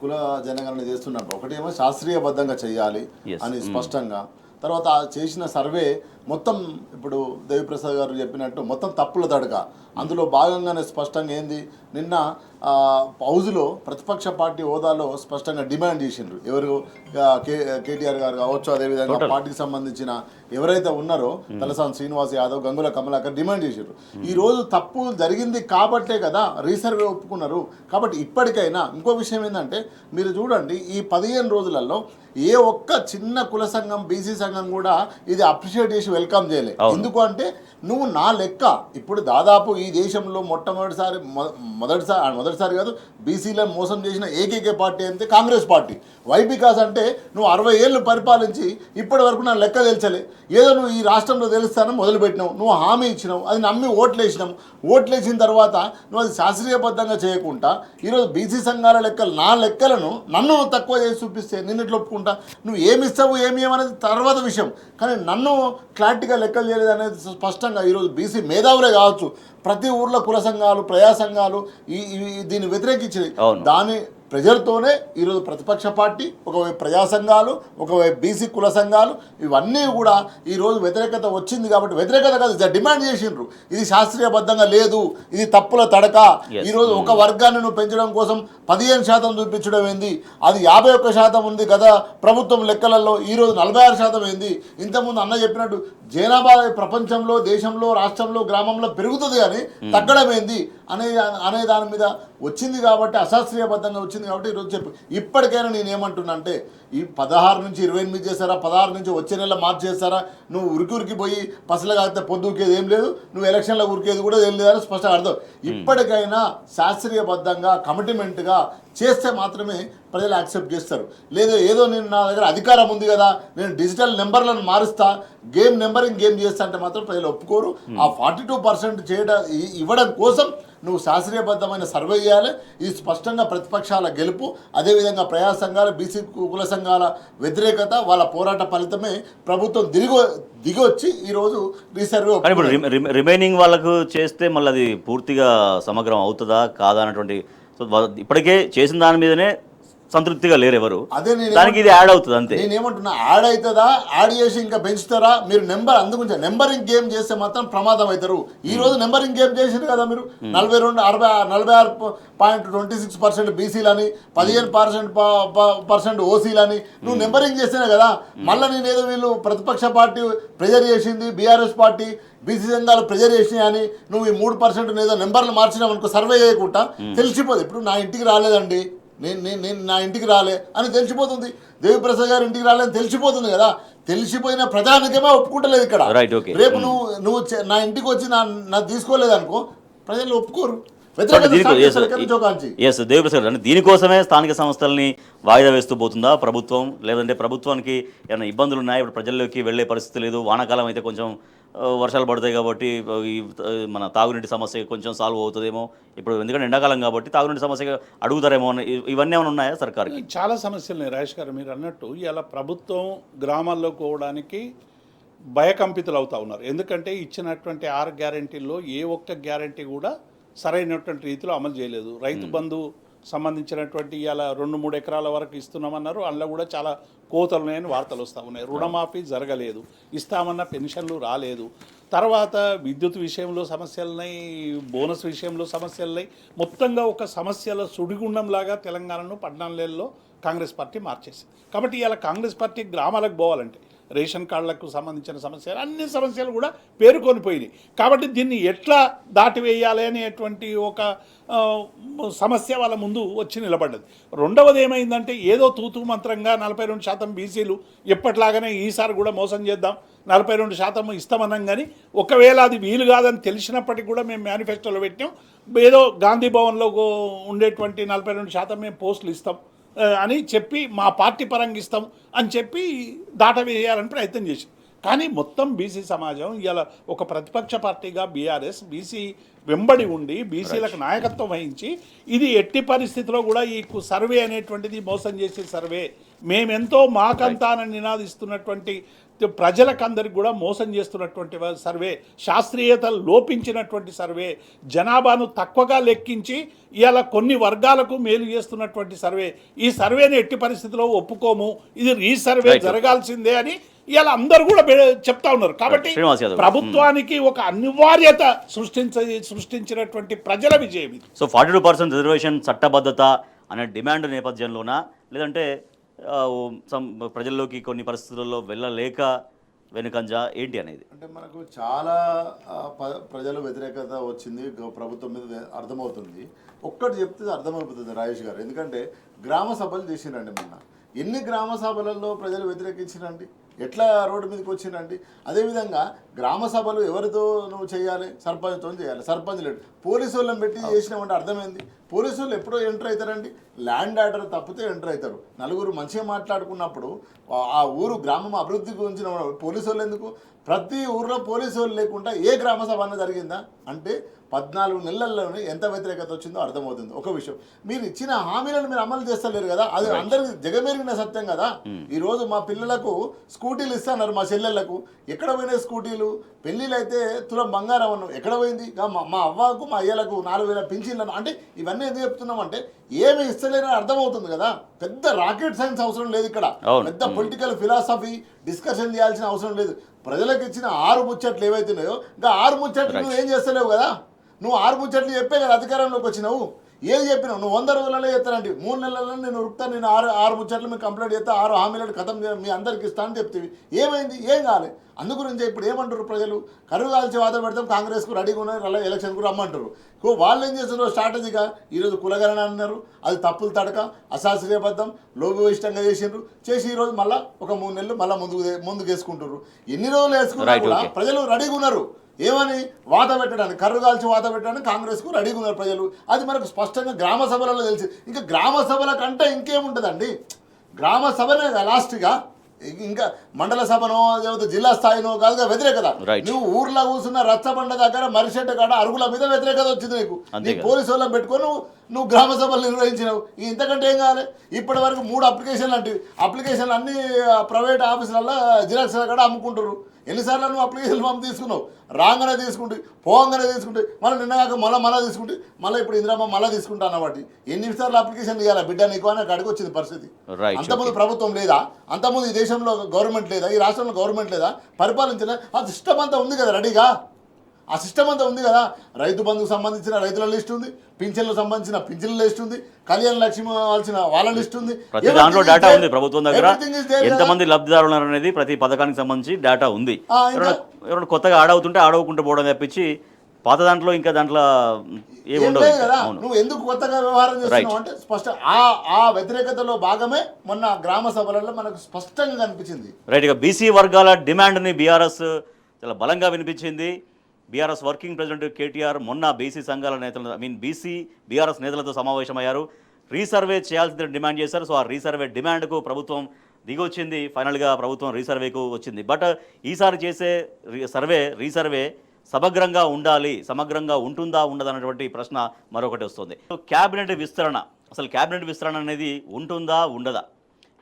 కుల జనగణన చేస్తున్నప్పుడు ఒకటేమో శాస్త్రీయబద్ధంగా చేయాలి అని స్పష్టంగా, తర్వాత చేసిన సర్వే మొత్తం ఇప్పుడు దేవిప్రసాద్ గారు చెప్పినట్టు మొత్తం తప్పుల తడక. అందులో భాగంగానే స్పష్టంగా ఏంది, నిన్న హౌజ్లో ప్రతిపక్ష పార్టీ హోదాలో స్పష్టంగా డిమాండ్ చేసిండ్రు. ఎవరు కేటీఆర్ గారు కావచ్చు, అదేవిధంగా పార్టీకి సంబంధించిన ఎవరైతే ఉన్నారో తలసాని శ్రీనివాస్ యాదవ్, గంగుల కమలాకర్ డిమాండ్ చేసిండ్రు. ఈరోజు తప్పు జరిగింది కాబట్టే కదా రీసర్వే ఒప్పుకున్నారు. కాబట్టి ఇప్పటికైనా ఇంకో విషయం ఏంటంటే, మీరు చూడండి ఈ 15 రోజులలో ఏ ఒక్క చిన్న కుల సంఘం, బీసీ సంఘం కూడా ఇది అప్రిషియేట్ చేసి వెల్కమ్ చేయలేదు. ఎందుకు అంటే, నువ్వు నా లెక్క ఇప్పుడు దాదాపు ఈ దేశంలో మొదటిసారి కాదు, బీసీలను మోసం చేసిన ఏకైక పార్టీ అంటే కాంగ్రెస్ పార్టీ. వై బికాస్ అంటే నువ్వు 60 ఏళ్ళు పరిపాలించి ఇప్పటి వరకు నా లెక్క తెలుసలే, ఏదో నువ్వు ఈ రాష్ట్రంలో తెలుస్తానని మొదలుపెట్టినావు, నువ్వు హామీ ఇచ్చినావు, అది నమ్మి ఓట్లేసినావు. ఓట్లేసిన తర్వాత నువ్వు అది శాస్త్రీయబద్ధంగా చేయకుండా ఈరోజు బీసీ సంఘాల లెక్కలు, నా లెక్కలను నన్ను తక్కువ చేసి చూపిస్తే నిన్నట్లు ఒప్పుకుంటా. నువ్వు ఏమిస్తావు ఏమి అనేది తర్వాత విషయం, కానీ నన్ను క్లారిటీగా లెక్కలు చేయలేదు అనేది స్పష్టంగా ఈరోజు బీసీ మేధావులే కావచ్చు, ప్రతి ఊర్లో కుల సంఘాలు, ప్రజా సంఘాలు దీన్ని వ్యతిరేకించింది. దాని ప్రజలతోనే ఈరోజు ప్రతిపక్ష పార్టీ, ఒకవైపు ప్రజా సంఘాలు, ఒకవైపు బీసీ కుల సంఘాలు, ఇవన్నీ కూడా ఈరోజు వ్యతిరేకత వచ్చింది. కాబట్టి వ్యతిరేకత కాదు, డిమాండ్ చేసిండ్రు, ఇది శాస్త్రీయబద్ధంగా లేదు, ఇది తప్పుల తడక. ఈరోజు ఒక వర్గాన్ని నువ్వు పెంచడం కోసం 15% చూపించడం ఏంది, అది 51% ఉంది కదా ప్రభుత్వం లెక్కలలో, ఈరోజు 46% ఏంది. ఇంతకుముందు అన్న చెప్పినట్టు జనాభా ప్రపంచంలో, దేశంలో, రాష్ట్రంలో, గ్రామంలో పెరుగుతుంది కానీ తగ్గడం ఏంది అనే దాని మీద వచ్చింది. కాబట్టి అశాస్త్రీయబద్ధంగా వచ్చింది. కాబట్టి ఈరోజు చెప్పు, ఇప్పటికైనా నేను ఏమంటున్నా అంటే, ఈ 16 నుంచి 28 చేస్తారా, 16 నుంచి వచ్చే నెల మార్చి చేస్తారా, నువ్వు ఉరికి పోయి పసలు కాగితే పొద్దు ఉరికేది ఏం లేదు, నువ్వు ఎలక్షన్లో ఉరికేది కూడా ఏం లేదని స్పష్టంగా అర్థం. ఇప్పటికైనా శాస్త్రీయబద్ధంగా కమిట్మెంట్గా చేస్తే మాత్రమే ప్రజలు యాక్సెప్ట్ చేస్తారు. లేదు ఏదో నేను నా దగ్గర అధికారం ఉంది కదా, నేను డిజిటల్ నెంబర్లను మారుస్తా, నెంబరింగ్ గేమ్ చేస్తా అంటే మాత్రం ప్రజలు ఒప్పుకోరు. ఆ 42% ఇవ్వడం కోసం నువ్వు శాస్త్రీయబద్ధమైన సర్వే చేయాలి. ఇది స్పష్టంగా ప్రతిపక్షాల గెలుపు, అదేవిధంగా ప్రజా సంఘాల, బీసీ కుల సంఘాల వ్యతిరేకత, వాళ్ళ పోరాట ఫలితమే ప్రభుత్వం దిగొచ్చి ఈరోజు రీసర్వే. ఇప్పుడు రిమైనింగ్ వాళ్ళకు చేస్తే మళ్ళీ అది పూర్తిగా సమగ్రం అవుతుందా కాదా అన్నటువంటి, సో ఇప్పటికే చేసిన దాని మీదనే సంతృప్తిగా లేరు ఎవరు, అదే దానికి ఇది యాడ్ అవుతుంది అంతే. నేనేమంటున్నా, యాడ్ అవుతుందా, యాడ్ చేసి ఇంకా పెంచుతారా మీరు అందుగురించి నెంబరింగ్ గేమ్ చేస్తే మాత్రం ప్రమాదం అవుతారు. ఈ రోజు నెంబరింగ్ గేమ్ చేసారు కదా మీరు, 46.26% బీసీలని, 15% ఓసీలని నువ్వు నెంబరింగ్ చేస్తేనే కదా. మళ్ళీ నేనేదో వీళ్ళు ప్రతిపక్ష పార్టీ ప్రెజర్ చేసింది, బీఆర్ఎస్ పార్టీ బీసీ సంఘాలు ప్రెజర్ చేసినాయని నువ్వు ఈ 3% ఏదో నెంబర్లు మార్చినావు అనుకో, సర్వే చేయకుండా తెలిసిపోదు. ఇప్పుడు నా ఇంటికి రాలేదండి, నేను నా ఇంటికి రాలే అని తెలిసిపోతుంది, దేవిప్రసాద్ గారు ఇంటికి రాలేదని తెలిసిపోతుంది కదా. తెలిసిపోయిన ప్రజానికమే ఒప్పుకుంటలేదు ఇక్కడ. రేపు నువ్వు నా ఇంటికి వచ్చి నా తీసుకోలేదు అనుకో, ప్రజలు ఒప్పుకోరు. దేవిప్రసాద్ అంటే దీనికోసమే స్థానిక సంస్థల్ని వాయిదా వేస్తూ పోతుందా ప్రభుత్వం, లేదంటే ప్రభుత్వానికి ఏమైనా ఇబ్బందులు ఉన్నాయి, ఇప్పుడు ప్రజల్లోకి వెళ్లే పరిస్థితి లేదు, వానాకాలం అయితే కొంచెం వర్షాలు పడతాయి కాబట్టి ఈ మన తాగునీటి సమస్య కొంచెం సాల్వ్ అవుతుందేమో ఇప్పుడు, ఎందుకంటే ఎండాకాలం కాబట్టి తాగునీటి సమస్య అడుగుతారేమో అని ఇవన్నీ ఏమైనా ఉన్నాయా సర్కార్కి? చాలా సమస్యలు ఉన్నాయి రాజేష్ గారు. మీరు అన్నట్టు ఇలా ప్రభుత్వం గ్రామాల్లో పోవడానికి భయకంపితులు అవుతా ఉన్నారు. ఎందుకంటే ఇచ్చినటువంటి 6 గ్యారెంటీల్లో ఏ ఒక్క గ్యారెంటీ కూడా సరైనటువంటి రీతిలో అమలు చేయలేదు. రైతు బంధు సంబంధించినటువంటి ఇలా 2-3 ఎకరాల వరకు ఇస్తున్నామన్నారు, అందులో కూడా చాలా కోతలు ఉన్నాయని వార్తలు వస్తూ ఉన్నాయి. రుణమాఫీ జరగలేదు, ఇస్తామన్న పెన్షన్లు రాలేదు. తర్వాత విద్యుత్ విషయంలో సమస్యలున్నాయి, బోనస్ విషయంలో సమస్యలున్నాయి. మొత్తంగా ఒక సమస్యల సుడిగుండంలాగా తెలంగాణను 14 ఏళ్ళలో కాంగ్రెస్ పార్టీ మార్చేసింది. కాబట్టి ఇలా కాంగ్రెస్ పార్టీ గ్రామాలకు పోవాలంటే రేషన్ కార్డులకు సంబంధించిన సమస్యలు, అన్ని సమస్యలు కూడా పేరుకొని పోయినాయి. కాబట్టి దీన్ని ఎట్లా దాటివేయాలి అనేటువంటి ఒక సమస్య వాళ్ళ ముందు వచ్చి నిలబడ్డది. రెండవది ఏమైందంటే ఏదో తూతూ మంత్రంగా 42% బీసీలు ఎప్పట్లాగానే ఈసారి కూడా మోసం చేద్దాం, 42% ఇస్తామన్నాం. కానీ ఒకవేళ అది వీలు కాదని తెలిసినప్పటికీ కూడా మేము మేనిఫెస్టోలో పెట్టాం, ఏదో గాంధీ భవన్లో ఉండేటువంటి 42% మేము పోస్టులు ఇస్తాం అని చెప్పి మా పార్టీ పరంగా ఇస్తాం అని చెప్పి దాటవేయాలని ప్రయత్నం చేసింది. కానీ మొత్తం బీసీ సమాజం ఇలా ఒక ప్రతిపక్ష పార్టీగా బీఆర్ఎస్ బీసీ వెంబడి ఉండి బీసీలకు నాయకత్వం వహించి ఇది ఎట్టి పరిస్థితిలో కూడా ఈ సర్వే అనేటువంటిది మోసం చేసే సర్వే, మేమెంతో మాకంతానని నినాదిస్తున్నటువంటి ప్రజలకందరికి కూడా మోసం చేస్తున్నటువంటి సర్వే, శాస్త్రీయత లోపించినటువంటి సర్వే, జనాభాను తక్కువగా లెక్కించి ఇలా కొన్ని వర్గాలకు మేలు చేస్తున్నటువంటి సర్వే. ఈ సర్వేని ఎట్టి పరిస్థితిలో ఒప్పుకోము, ఇది రీసర్వే జరగాల్సిందే అని ఇలా అందరూ కూడా చెప్తా ఉన్నారు. కాబట్టి ప్రభుత్వానికి ఒక అనివార్యత సృష్టించినటువంటి ప్రజల విజయం ఇది. సో 42% రిజర్వేషన్ చట్టబద్ధత అనే డిమాండ్ నేపథ్యంలోనా, లేదంటే ప్రజల్లోకి కొన్ని పరిస్థితుల్లో వెళ్ళలేక వెనుకంజా ఏంటి అనేది? అంటే మనకు చాలా ప్రజల వ్యతిరేకత వచ్చింది ప్రభుత్వం మీద అర్థమవుతుంది. ఒక్కటి చెప్తే అర్థమైపోతుంది రాజేష్ గారు. ఎందుకంటే గ్రామ సభలు చేసిరండి మొన్న. ఎన్ని గ్రామ సభలలో ప్రజలు వ్యతిరేకించిరండి, ఎట్లా రోడ్డు మీదకి వచ్చిందండి. అదేవిధంగా గ్రామ సభలు ఎవరితో నువ్వు చేయాలి, సర్పంచ్తో చేయాలి, సర్పంచ్ లేడు, పోలీసు వాళ్ళని పెట్టి చేసినామంటే అర్థమైంది. పోలీసు వాళ్ళు ఎప్పుడో ఎంటర్ అవుతారండి, ల్యాండ్ ఆర్డర్ తప్పితే ఎంటర్ అవుతారు. నలుగురు మంచిగా మాట్లాడుకున్నప్పుడు ఆ ఊరు గ్రామం అభివృద్ధి గురించి పోలీసు వాళ్ళు ఎందుకు? ప్రతి ఊర్లో పోలీసు వాళ్ళు లేకుండా ఏ గ్రామ సభ అన్న జరిగిందా అంటే 14 నెలల్లోనే ఎంత వ్యతిరేకత వచ్చిందో అర్థమవుతుంది. ఒక విషయం, మీరు ఇచ్చిన హామీలను మీరు అమలు చేస్తలేరు కదా, అది అందరికి జగమెరిగిన సత్యం కదా. ఈరోజు మా పిల్లలకు స్కూటీలు ఇస్తున్నారు, మా చెల్లెళ్లకు ఎక్కడ పోయినాయి స్కూటీలు? పెళ్ళిళ్ళు అయితే తులం బంగారం అన్నాం, ఎక్కడ పోయింది? మా అవ్వకు మా అయ్యలకు 4,000 పింఛన్లను. అంటే ఇవన్నీ ఎందుకు చెప్తున్నామంటే ఏమి ఇస్తలేరని అర్థమవుతుంది కదా. పెద్ద రాకెట్ సైన్స్ అవసరం లేదు ఇక్కడ, పెద్ద పొలిటికల్ ఫిలాసఫీ డిస్కషన్ చేయాల్సిన అవసరం లేదు. ప్రజలకు ఇచ్చిన 6 ముచ్చట్లు ఏవైతున్నాయో ఇంకా 6 ముచ్చట్లు నువ్వు ఏం చేస్తలేవు కదా. నువ్వు 6 ముచ్చట్లు చెప్పే కదా అధికారంలోకి వచ్చినావు. ఏది చెప్పినావు? నువ్వు 100 రోజులలో చేస్తానండి, 3 నెలల్లో నేను ఉరుకుతాను, నేను 6 ముచ్చట్లు మీకు కంప్లీట్ చేస్తా, 6 హామీలను ఖతం మీ అందరికి ఇస్తానని చెప్తేవి. ఏమైంది? ఏం కాలే. అందుగురించి ఇప్పుడు ఏమంటారు ప్రజలు? కరువు కాల్చి వాత పెడతాం, కాంగ్రెస్కు రెడీగా ఉన్నారు, అలా ఎలక్షన్కు రమ్మంటారు. వాళ్ళు ఏం చేస్తున్నారు? స్ట్రాటజీగా ఈరోజు కులగరణ అన్నారు, అది తప్పులు తడక, అశాస్త్రీయబద్ధం, లోభయిష్టంగా చేసి ఈరోజు మళ్ళీ ఒక 3 నెలలు మళ్ళీ ముందుకు వేసుకుంటారు. ఎన్ని రోజులు వేసుకున్నా కూడా ప్రజలు రెడీగా ఉన్నారు. ఏమని? వాత పెట్టడానికి, కర్రు కాల్చి వాత పెట్టడానికి కాంగ్రెస్కు రెడీగా ఉన్నారు ప్రజలు. అది మనకు స్పష్టంగా గ్రామ సభలలో తెలిసి. ఇంకా గ్రామ సభల కంటే ఇంకేముంటుందండి? గ్రామ సభనే లాస్ట్గా, ఇంకా మండల సభనో లేకపోతే జిల్లా స్థాయినో కాదుగా వ్యతిరేకత. నువ్వు ఊర్లో కూర్చున్న రచ్చబండ దగ్గర మరిషెట్ట కాడ అరుగుల మీద వ్యతిరేకత వచ్చింది నీకు. నీ పోలీసు వాళ్ళని పెట్టుకొని నువ్వు గ్రామ సభలు నిర్వహించినావు. ఇంతకంటే ఏం కావాలి? ఇప్పటి వరకు 3 అప్లికేషన్లు అంటే అప్లికేషన్లు అన్ని ప్రైవేట్ ఆఫీసులలో జిరాక్స్ కాడ అమ్ముకుంటారు. ఎన్నిసార్లు నువ్వు అప్లికేషన్ ఫామ్ తీసుకున్నావు? రాగానే తీసుకుంటే, పోగానే తీసుకుంటే, మళ్ళీ నిన్నగాక మళ్ళీ తీసుకుంటే, మళ్ళీ ఇప్పుడు ఇందిరామ్మ మళ్ళీ తీసుకుంటా అన్నవాటి. ఎన్నిసార్లు అప్లికేషన్ ఇవ్వాలి బిడ్డ నీకు అని అడిగి వచ్చింది పరిస్థితి. అంతకుముందు ప్రభుత్వం లేదా? అంతకుముందు ఈ దేశంలో గవర్నమెంట్ లేదా? ఈ రాష్ట్రంలో గవర్నమెంట్ లేదా? పరిపాలించిన ఆ సిస్టమ్ అంతా ఉంది కదా రెడీగా. ఆ సిస్టమ్ అంతా ఉంది కదా. రైతు బంధుకు సంబంధించిన రైతుల లిస్ట్ ఉంది, పింఛన్లకు సంబంధించిన పింఛన్ల లిస్ట్ ఉంది, కళ్యాణ లక్ష్మి కావాల్సిన వాళ్ళ లిస్ట్ ఉంది. ప్రతి దాంట్లో డేటా ఉంది ప్రభుత్వం దగ్గర, ఎంతమంది లబ్ధిదారులు అనేది ప్రతి పథకానికి సంబంధించి డేటా ఉంది. ఎవరైనా కొత్తగా ఆడవుకుంటూ పోవడం తప్పించి పాత దాంట్లో ఇంకా దాంట్లో ఏమి ఉండదు కదా. నువ్వు ఎందుకు కొత్తగా వ్యవహారం చేస్తున్నావు అంటే స్పష్టం ఆ వ్యతిరేకతలో భాగమే మొన్న గ్రామ సభలలో మనకు స్పష్టంగా కనిపించింది. రైట్గా బీసీ వర్గాల డిమాండ్ని బీఆర్ఎస్ చాలా బలంగా వినిపించింది. బీఆర్ఎస్ వర్కింగ్ ప్రెసిడెంట్ కేటీఆర్ మొన్న బీసీ సంఘాల నేతలు బీఆర్ఎస్ నేతలతో సమావేశమయ్యారు. రీసర్వే చేయాల్సిందని డిమాండ్ చేశారు. సో ఆ రీసర్వే డిమాండ్కు ప్రభుత్వం దిగి వచ్చింది, ఫైనల్గా ప్రభుత్వం రీసర్వేకు వచ్చింది. బట్ ఈసారి చేసే రీసర్వే సమగ్రంగా ఉండాలి, సమగ్రంగా ఉంటుందా ఉండదా అన్నటువంటి ప్రశ్న మరొకటి వస్తుంది. క్యాబినెట్ విస్తరణ, అసలు క్యాబినెట్ విస్తరణ అనేది ఉంటుందా ఉండదా,